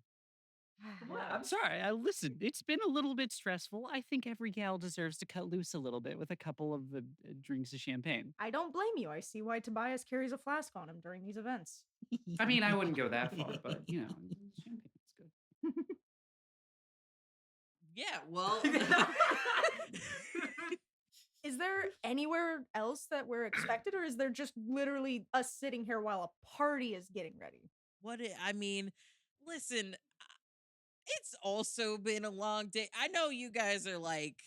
I'm sorry. Listen, it's been a little bit stressful. I think every gal deserves to cut loose a little bit with a couple of drinks of champagne. I don't blame you. I see why Tobias carries a flask on him during these events. I mean, I wouldn't go that far, but you know, champagne's good. Yeah, well, Is there anywhere else that we're expected, or is there just literally us sitting here while a party is getting ready? I mean, listen, it's also been a long day. I know you guys are like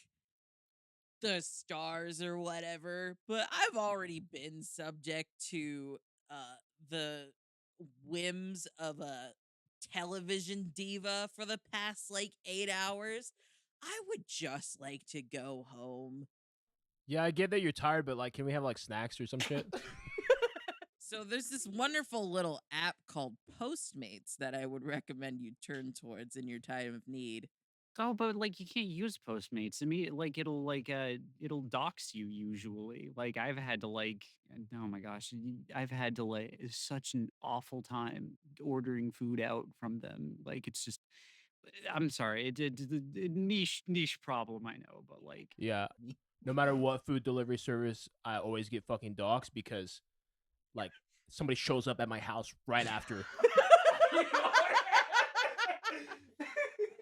the stars or whatever, but I've already been subject to the whims of a television diva for the past like 8 hours. I would just like to go home. Yeah, I get that you're tired, but like, can we have like snacks or some shit? So there's this wonderful little app called Postmates that I would recommend you turn towards in your time of need. Oh, but like you can't use Postmates. I mean, like it'll dox you usually. Like I've had to oh my gosh, I've had to such an awful time ordering food out from them. Like it's just, I'm sorry, niche problem, I know, but like Yeah. No matter what food delivery service, I always get fucking doxxed because, like, somebody shows up at my house right after.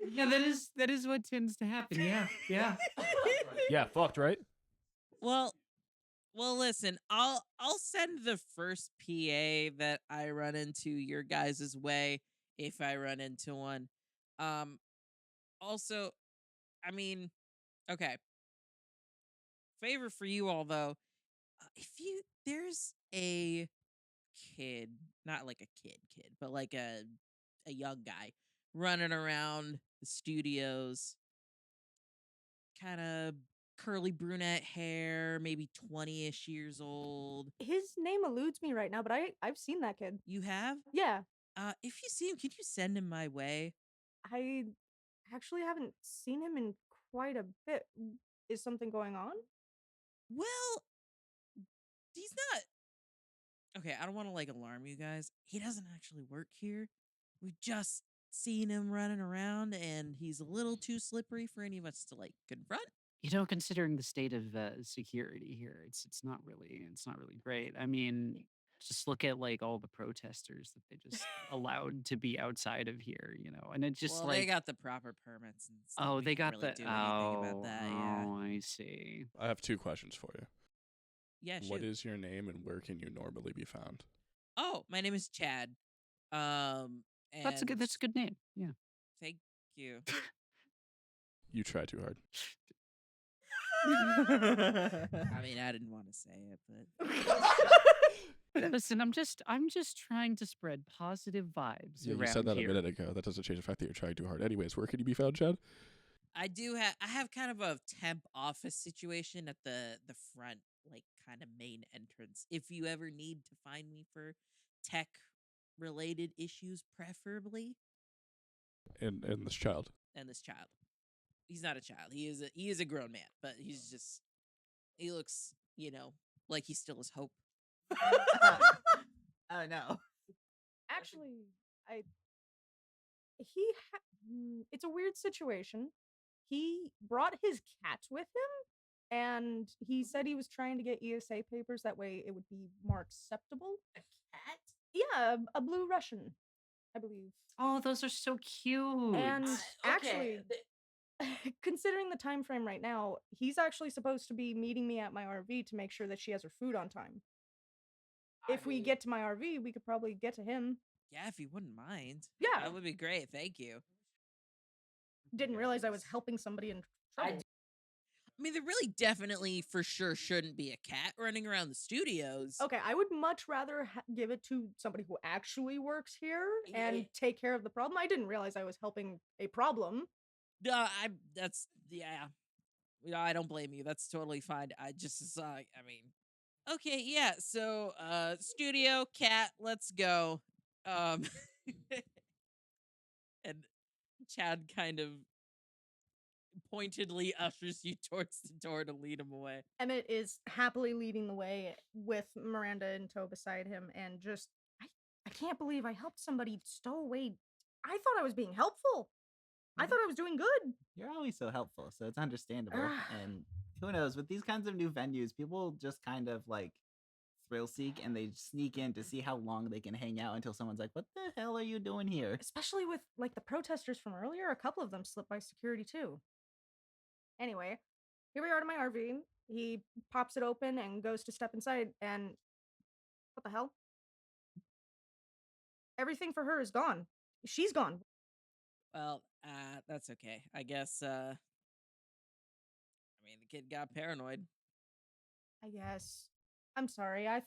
yeah, that is what tends to happen. Yeah. Yeah, fucked, right? Well, listen, I'll send the first PA that I run into your guys' way if I run into one. Also, I mean, okay. Favor for you all though, if there's a kid, not like a kid, but like a young guy running around the studios, kind of curly brunette hair, maybe 20-ish years old. His name eludes me right now, but I've seen that kid. You have? Yeah, If you see him, could you send him my way? I actually haven't seen him in quite a bit. Is something going on? Well, he's not. Okay, I don't want to like alarm you guys. He doesn't actually work here. We've just seen him running around, and he's a little too slippery for any of us to like confront. You know, considering the state of security here, it's not really great. I mean, just look at like all the protesters that they just allowed to be outside of here, and it just Well, like they got the proper permits and stuff. oh, We they can't got really the do anything about that. Yeah, oh, I see. I have 2 questions for you. yeah. What Shoot. is your name and where can you normally be found? Oh, my name is Chad. That's a good name. Yeah. Thank you. You try too hard. I mean, I didn't want to say it, but Listen, I'm just trying to spread positive vibes Yeah, around you said that here. a minute ago. That doesn't change the fact that you're trying too hard. Anyways, where can you be found, Chad? I have kind of a temp office situation at the front, like kind of main entrance. If you ever need to find me for tech related issues, preferably. And this child. And this child, he's not a child. He is a grown man, but he looks, like he still has hope. Oh no. Actually, it's a weird situation. He brought his cat with him, and he said he was trying to get ESA papers. That way, it would be more acceptable. A cat? Yeah, a blue Russian, I believe. Oh, those are so cute. And Okay. actually, considering the time frame right now, he's actually supposed to be meeting me at my RV to make sure that she has her food on time. If we get to my RV, we could probably get to him. Yeah, if you wouldn't mind. Yeah. That would be great. Thank you. Didn't realize I was helping somebody in trouble. I mean, there really definitely for sure shouldn't be a cat running around the studios. Okay, I would much rather give it to somebody who actually works here and take care of the problem. I didn't realize I was helping a problem. Yeah. I don't blame you. That's totally fine. I just saw, okay, yeah. So, studio, cat, let's go. And Chad kind of pointedly ushers you towards the door to lead him away. Emmett is happily leading the way with Miranda in tow beside him, and just, I can't believe I helped somebody stow away. I thought I was being helpful. I thought I was doing good. You're always so helpful, so it's understandable. And who knows, with these kinds of new venues, people just kind of like thrill seek and they sneak in to see how long they can hang out until someone's like, what the hell are you doing here? Especially with like the protesters from earlier, a couple of them slipped by security too. Anyway, here we are to my RV. He pops it open and goes to step inside, and what the hell? Everything for her is gone. She's gone. Well, that's okay. I guess, I mean, the kid got paranoid. I guess. I'm sorry. I'll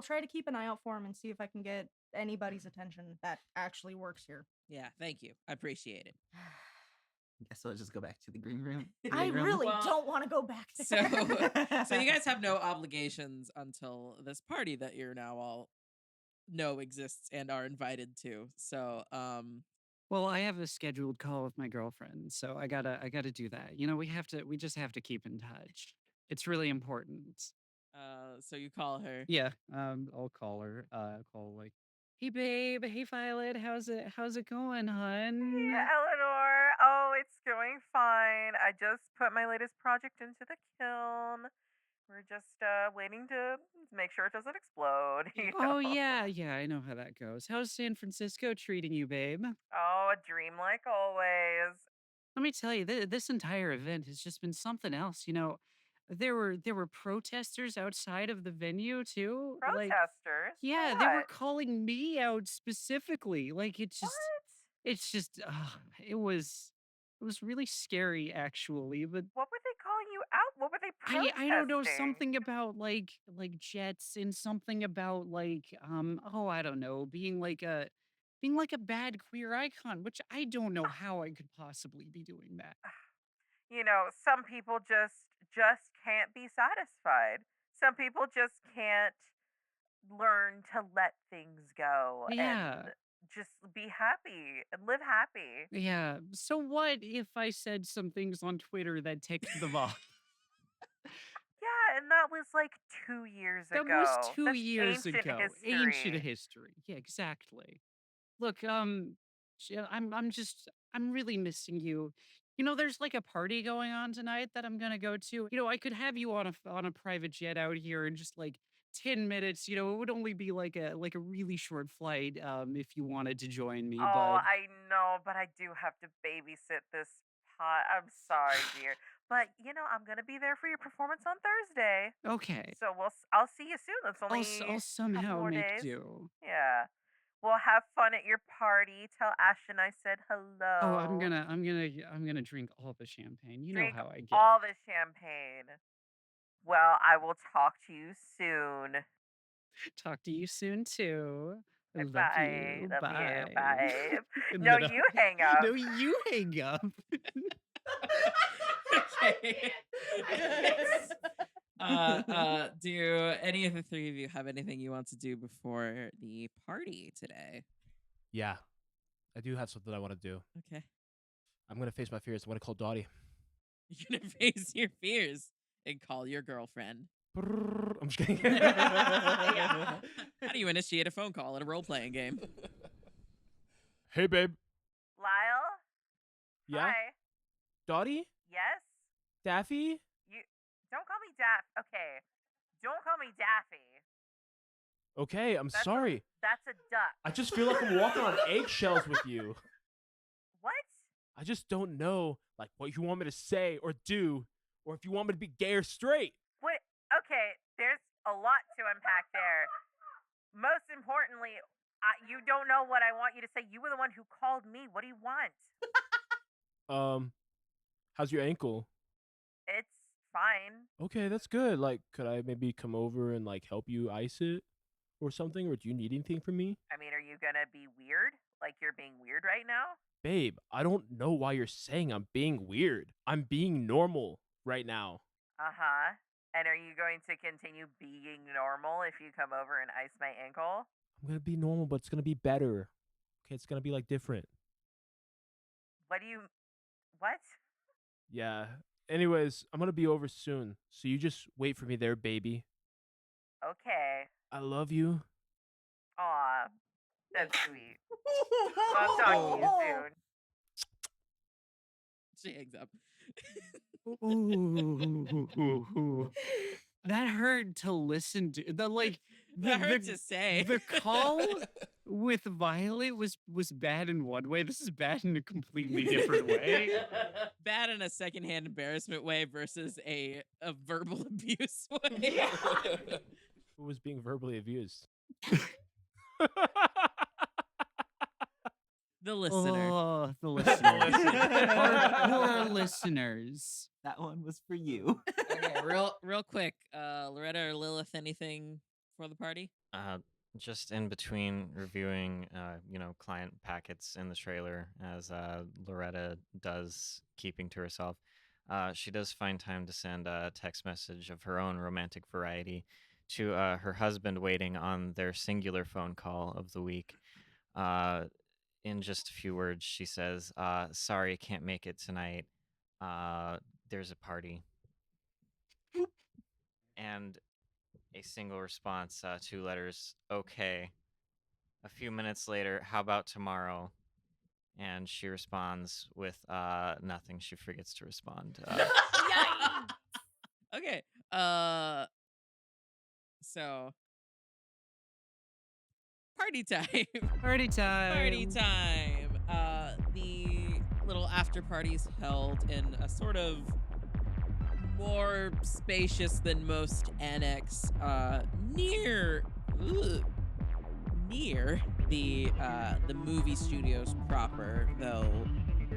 try to keep an eye out for him and see if I can get anybody's attention that actually works here. Yeah, thank you. I appreciate it. Guess let's just go back to the green room. I Living room? really Well, don't want to go back So, there. so you guys have no obligations until this party that you're now all know exists and are invited to. So, Well, I have a scheduled call with my girlfriend, so I gotta do that. We just have to keep in touch. It's really important. so you call her. Yeah, I'll call her. Call like, hey babe, hey Violet, how's it going, hun? Eleanor. Oh, it's going fine. I just put my latest project into the kiln. We're just waiting to make sure it doesn't explode. Oh yeah, I know how that goes. How's San Francisco treating you, babe? Oh, a dream like always. Let me tell you, this entire event has just been something else. There were protesters outside of the venue too. Protesters? For Yeah, they were what? calling me out specifically. It's just, it was really scary actually. But What were they calling you out? What were they I don't know, protesting? something about like jets, and something about I don't know, being like a bad queer icon, which I don't know how I could possibly be doing that. Some people just can't be satisfied. Some people just can't learn to let things go Yeah. and just be happy and live happy. Yeah. So what if I said some things on Twitter that ticked them off? Yeah, and that was like 2 years That ago. was 2 That's years ancient ago. history. Ancient history. Yeah, exactly. Look, I'm really missing you. There's like a party going on tonight that I'm gonna go to. I could have you on a private jet out here in just like 10 minutes. It would only be like a really short flight if you wanted to join me, Oh, but I know, but I do have to babysit this pot. I'm sorry, dear. But I'm gonna be there for your performance on Thursday. okay. So I'll see you soon. That's only I'll a couple somehow more make days. do. Yeah. Well, have fun at your party. Tell Ashton I said hello. Oh, I'm gonna drink all the champagne. You know Drink how I get. all the champagne. Well, I will talk to you soon. Talk to you soon too. I love Bye. you. Love Bye. you. Bye. And No, then you hang up. No, you hang up. Okay. Do any of the three of you have anything you want to do before the party today? Yeah, I do have something I want to do. Okay. I'm gonna face my fears. I'm gonna call Dottie. You're gonna face your fears and call your girlfriend. I'm just kidding. How do you initiate a phone call in a role-playing game? Hey, babe. Lyle? Yeah. Hi. Dottie? Yes? Daffy? You don't call me Okay. Don't call me Daffy. Okay, I'm sorry. That's a duck. I just feel like I'm walking on eggshells with you. What? I just don't know, like, what you want me to say or do, or if you want me to be gay or straight. What? Okay, there's a lot to unpack there. Most importantly, you don't know what I want you to say. You were the one who called me. What do you want? How's your ankle? It's fine. Okay, that's good. Like, could I maybe come over and, like, help you ice it or something? Or do you need anything from me? I mean, are you gonna be weird? Like you're being weird right now? Babe, I don't know why you're saying I'm being weird. I'm being normal right now. Uh-huh. And are you going to continue being normal if you come over and ice my ankle? I'm gonna be normal, but it's gonna be better. Okay, it's gonna be, like, different. What? Yeah. Anyways, I'm gonna be over soon, so you just wait for me there, baby. Okay. I love you. Aw. That's sweet. I'll talk to you soon. She hangs up. Ooh, that hurt to listen to. That hurts to say. The call with Violet was bad in one way. This is bad in a completely different way. Bad in a secondhand embarrassment way versus a verbal abuse way. Who was being verbally abused? The listener. Oh, the listeners. our listeners. That one was for you. Okay, real quick. Loretta or Lilith, anything for the party? Just in between reviewing, client packets in the trailer, as Loretta does, keeping to herself, she does find time to send a text message of her own romantic variety to her husband waiting on their singular phone call of the week. In just a few words, she says, sorry, can't make it tonight. There's a party. And a single response, 2 letters, okay. A few minutes later, how about tomorrow? And she responds with nothing. She forgets to respond. Okay. So party time. Party time. Party time. The little after party's held in a sort of more spacious than most annex near the movie studios proper, though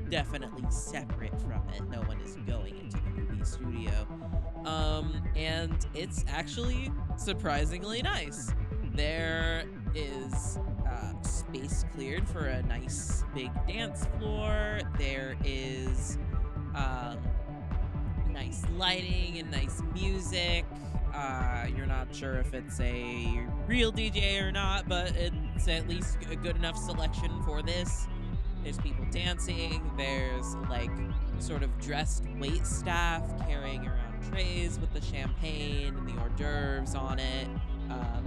definitely separate from it. No one is going into the movie studio. And it's actually surprisingly nice. There is space cleared for a nice big dance floor. There is nice lighting and nice music. You're not sure if it's a real DJ or not, but it's at least a good enough selection for this. There's people dancing. There's like sort of dressed wait staff carrying around trays with the champagne and the hors d'oeuvres on it,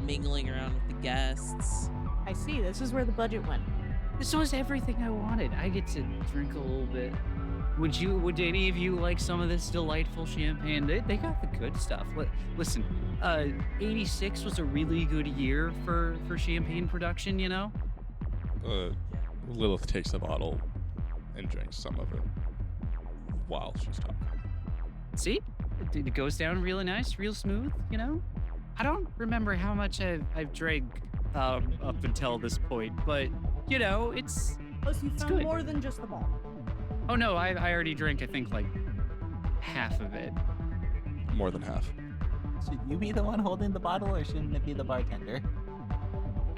mingling around with the guests. I see. This is where the budget went. This was everything I wanted. I get to drink a little bit. Would any of you like some of this delightful champagne? They got the good stuff. Listen, 86 was a really good year for champagne production, you know? Lilith takes the bottle and drinks some of it while she's talking. See? It goes down really nice, real smooth, you know? I don't remember how much I've drank up until this point, but, you know, it's Plus, you found good. more than just the ball. Oh no, I already drank, I think, like half of it. More than half. Should you be the one holding the bottle, or shouldn't it be the bartender?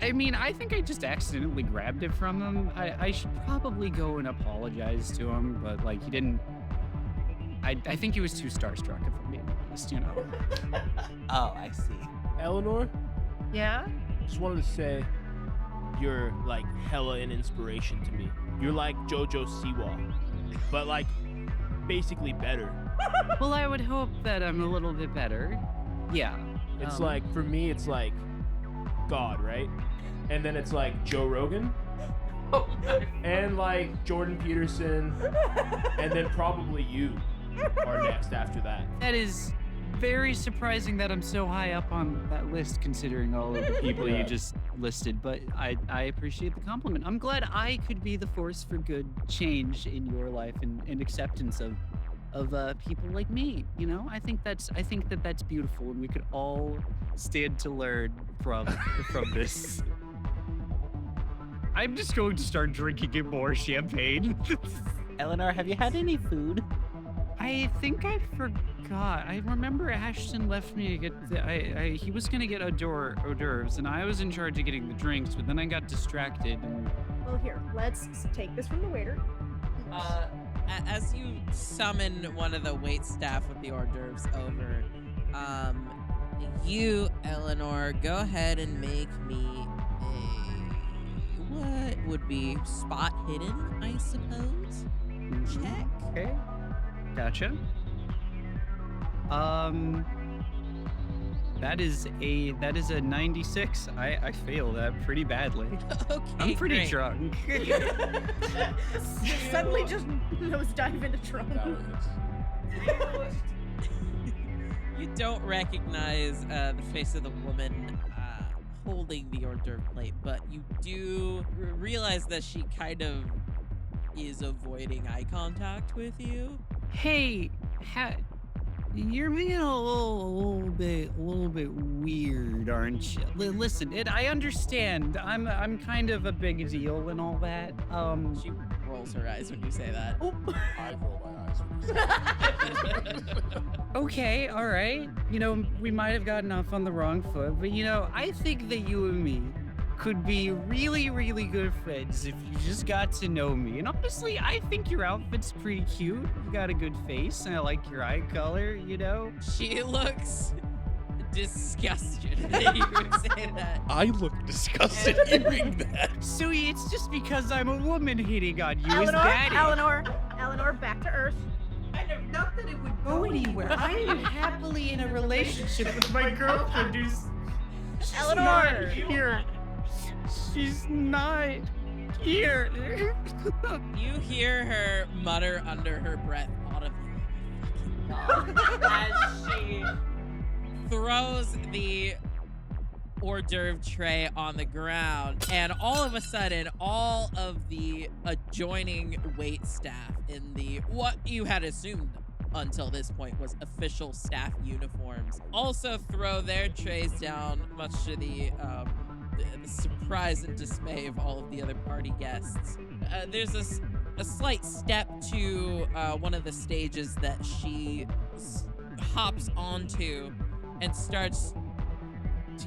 I mean, I think I just accidentally grabbed it from him. I should probably go and apologize to him, but like he didn't. I think he was too starstruck, if I'm being honest, you know. Oh, I see. Eleanor, Yeah? just wanted to say you're like hella an inspiration to me. You're like JoJo Siwa, but like basically better. Well, I would hope that I'm a little bit better. Yeah. It's like, for me, it's like God, right? And then it's like Joe Rogan. And like Jordan Peterson. And then probably you are next after that. That is very surprising that I'm so high up on that list, considering all of the people you just listed, but I appreciate the compliment. I'm glad I could be the force for good change in your life and acceptance of people like me, you know? I think that's beautiful, and we could all stand to learn from this. I'm just going to start drinking more champagne. Eleanor, have you had any food? I think I forgot. I remember Ashton left me to get he was gonna get hors d'oeuvres, and I was in charge of getting the drinks, but then I got distracted. And Well, here, let's take this from the waiter. As you summon one of the wait staff with the hors d'oeuvres over, you, Eleanor, go ahead and make me what would be spot hidden, I suppose. Check. Okay. Gotcha. That is a 96. I fail that pretty badly. Okay, I'm pretty great. drunk. Suddenly just nosedive into drunk. You don't recognize the face of the woman holding the hors d'oeuvre plate, but you do realize that she kind of is avoiding eye contact with you. Hey, you're being a little bit weird, aren't you? Listen, I understand. I'm kind of a big deal and all that. She rolls her eyes when you say that. I roll my eyes when you say that. Okay, all right. We might have gotten off on the wrong foot, but I think that you and me could be really, really good friends if you just got to know me. And honestly, I think your outfit's pretty cute. You got a good face, and I like your eye color, She looks disgusted that you would say that. I look disgusted hearing that. Sui, it's just because I'm a woman hitting on you. Is that it? Eleanor, back to Earth. Not that it would go anywhere. I am happily in a relationship with my girlfriend who's Eleanor! not here. She's not here. You hear her mutter under her breath audibly, as she throws the hors d'oeuvre tray on the ground, and all of a sudden, all of the adjoining wait staff in the what you had assumed until this point was official staff uniforms also throw their trays down, much to the surprise and dismay of all of the other party guests. There's a slight step to one of the stages that she hops onto and starts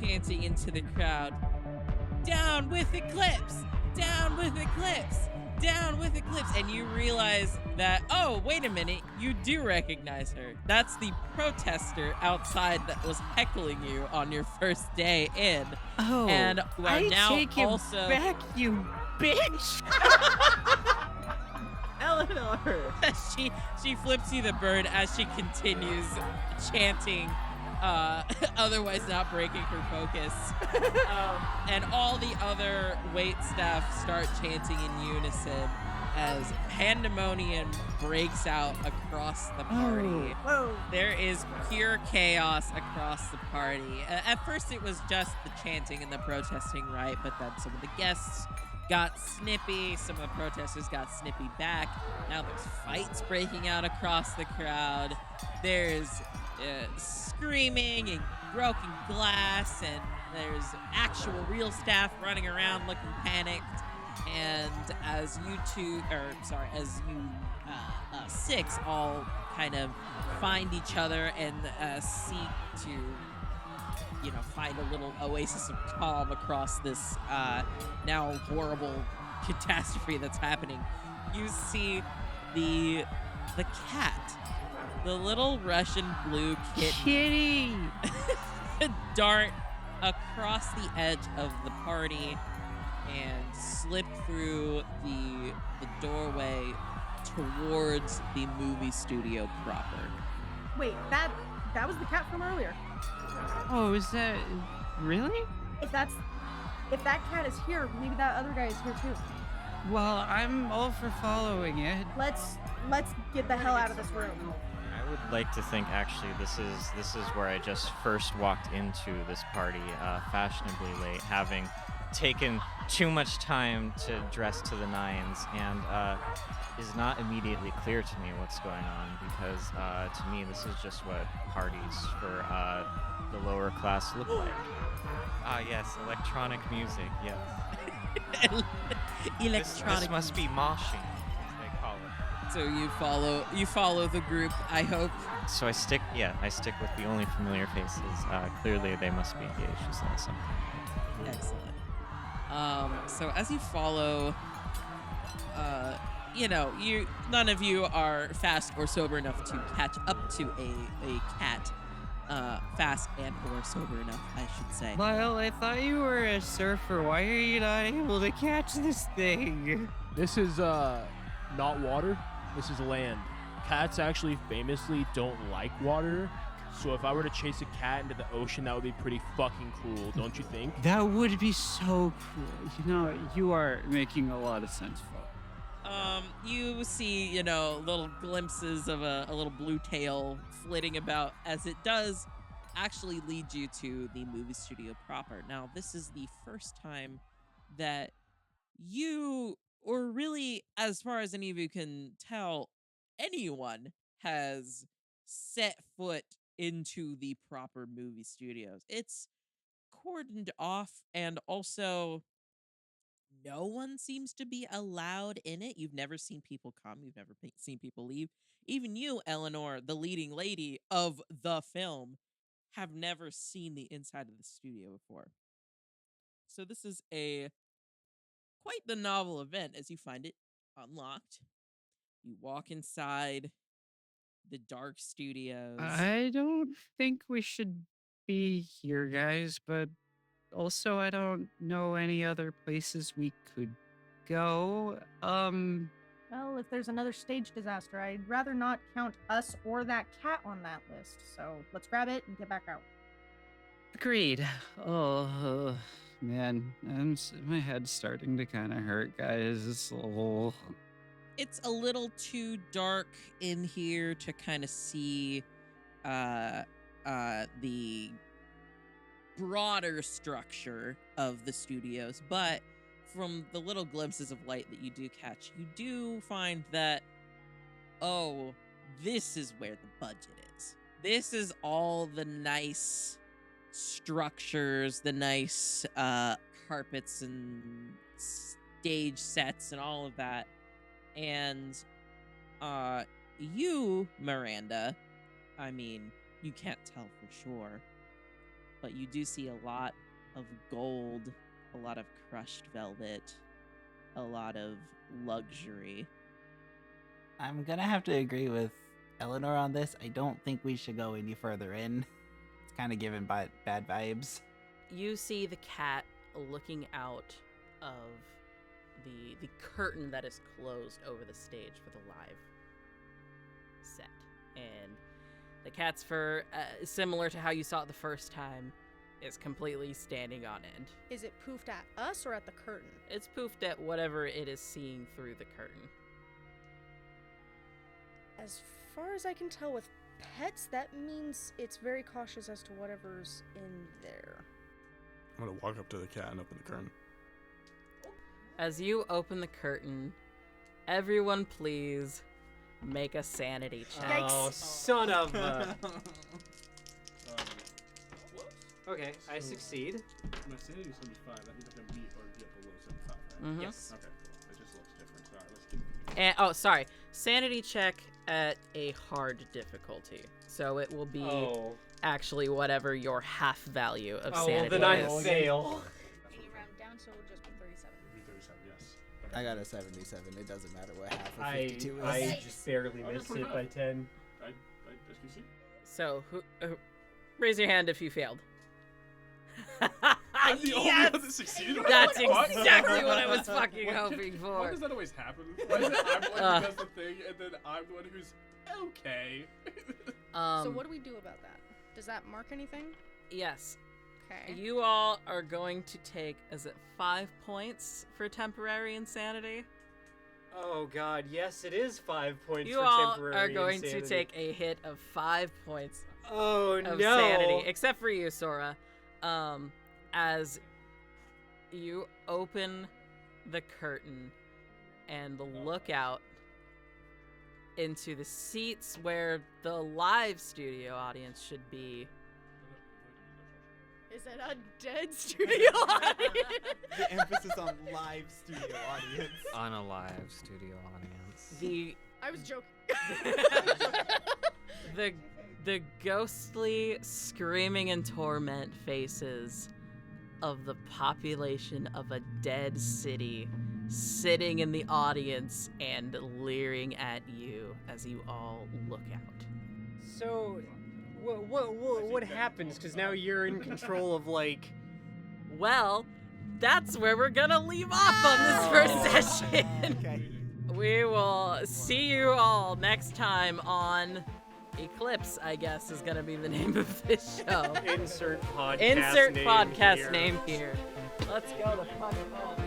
chanting into the crowd, "Down with Eclipse! Down with Eclipse! Down with Eclipse!" And you realize that, oh, wait a minute, you do recognize her. That's the protester outside that was heckling you on your first day in. Oh, and I now take him also back, you bitch! Eleanor! she flips you the bird as she continues chanting, otherwise not breaking her focus. And all the other wait staff start chanting in unison as pandemonium breaks out across the party. Whoa. There is pure chaos across the party. At first it was just the chanting and the protesting, right? But then some of the guests got snippy, some of the protesters got snippy back. Now there's fights breaking out across the crowd. There's screaming and broken glass, and there's actual real staff running around looking panicked. And as you six all kind of find each other and seek to, find a little oasis of calm across this now horrible catastrophe that's happening, you see the cat, the little Russian blue Kitty! dart across the edge of the party and slip through the doorway towards the movie studio proper. Wait, that was the cat from earlier. Oh, is that really? If that cat is here, maybe that other guy is here too. Well, I'm all for following it. Let's get the hell out of this room. I would like to think actually this is where I just first walked into this party, fashionably late, having taken too much time to dress to the nines, and is not immediately clear to me what's going on, because to me this is just what parties for the lower class look like. Yes, electronic music, yes. Electronic. This must be moshing, as they call it. So you follow the group, I hope. So I stick with the only familiar faces. Clearly they must be engaged in something. Excellent. So as you follow, none of you are fast or sober enough to catch up to a cat. Fast and or sober enough, I should say. Lyle, I thought you were a surfer. Why are you not able to catch this thing? This is not water. This is land. Cats actually famously don't like water. So if I were to chase a cat into the ocean, that would be pretty fucking cruel, don't you think? That would be so cool. You are making a lot of sense, Fo. You see, little glimpses of a little blue tail flitting about as it does actually leads you to the movie studio proper. Now, this is the first time that you, or really, as far as any of you can tell, anyone has set foot into the proper movie studios. It's cordoned off, and also no one seems to be allowed in it. You've never seen people come, you've never seen people leave. Even you, Eleanor, the leading lady of the film, have never seen the inside of the studio before. So this is quite the novel event as you find it unlocked. You walk inside the dark studios. I don't think we should be here, guys, but also I don't know any other places we could go. Well, if there's another stage disaster, I'd rather not count us or that cat on that list. So let's grab it and get back out. Agreed. Oh, man, my head's starting to kind of hurt, guys. Oh. It's a little too dark in here to kind of see the broader structure of the studios, but from the little glimpses of light that you do catch, you do find that, oh, this is where the budget is. This is all the nice structures, the nice carpets and stage sets and all of that. And you, Miranda, I mean, you can't tell for sure, but you do see a lot of gold, a lot of crushed velvet, a lot of luxury. I'm gonna have to agree with Eleanor on this. I don't think we should go any further in. It's kind of giving bad vibes. You see the cat looking out of the curtain that is closed over the stage for the live set. And the cat's fur, similar to how you saw it the first time, is completely standing on end. Is it poofed at us or at the curtain? It's poofed at whatever it is seeing through the curtain. As far as I can tell with pets, that means it's very cautious as to whatever's in there. I'm gonna walk up to the cat and open the curtain. As you open the curtain, everyone please make a sanity check. Oh, son of a... Okay, I succeed. My sanity is 75. That means I can meet or get below 75, right? Mhm. Yes. Okay, cool. It just looks different. Sorry, let's keep... And, oh, sorry. Sanity check at a hard difficulty. So it will be actually whatever your half value of sanity well, then I is. fail. Can you round down so it'll just be 37? Be 37, yes. I got a 77. It doesn't matter what half of I 52 is. I just barely missed it by 10. I SPC? So, raise your hand if you failed. I'm the only Yes! one that succeeded. That's What? exactly what I was fucking Why- hoping for. Why does that always happen? Why is it I'm the one who does the thing, and then I'm the one who's okay? So what do we do about that? Does that mark anything? Yes. Okay. You all are going to take, is it 5 points for temporary insanity? Oh god, yes, it is 5 points You for all temporary are going insanity. to take a hit of 5 points Oh of no! sanity, except for you, Sora. As you open the curtain and look out into the seats where the live studio audience should be. Is it a dead studio audience? The emphasis on live studio audience. On a live studio audience. I was joking. The ghostly, screaming in torment faces of the population of a dead city sitting in the audience and leering at you as you all look out. So, what happens? Because now you're in control of, like... Well, that's where we're gonna leave off on this first session. Okay. We will see you all next time on Eclipse, I guess, is gonna be the name of this show. Insert podcast Insert name podcast here. name here. Let's go the fuck home.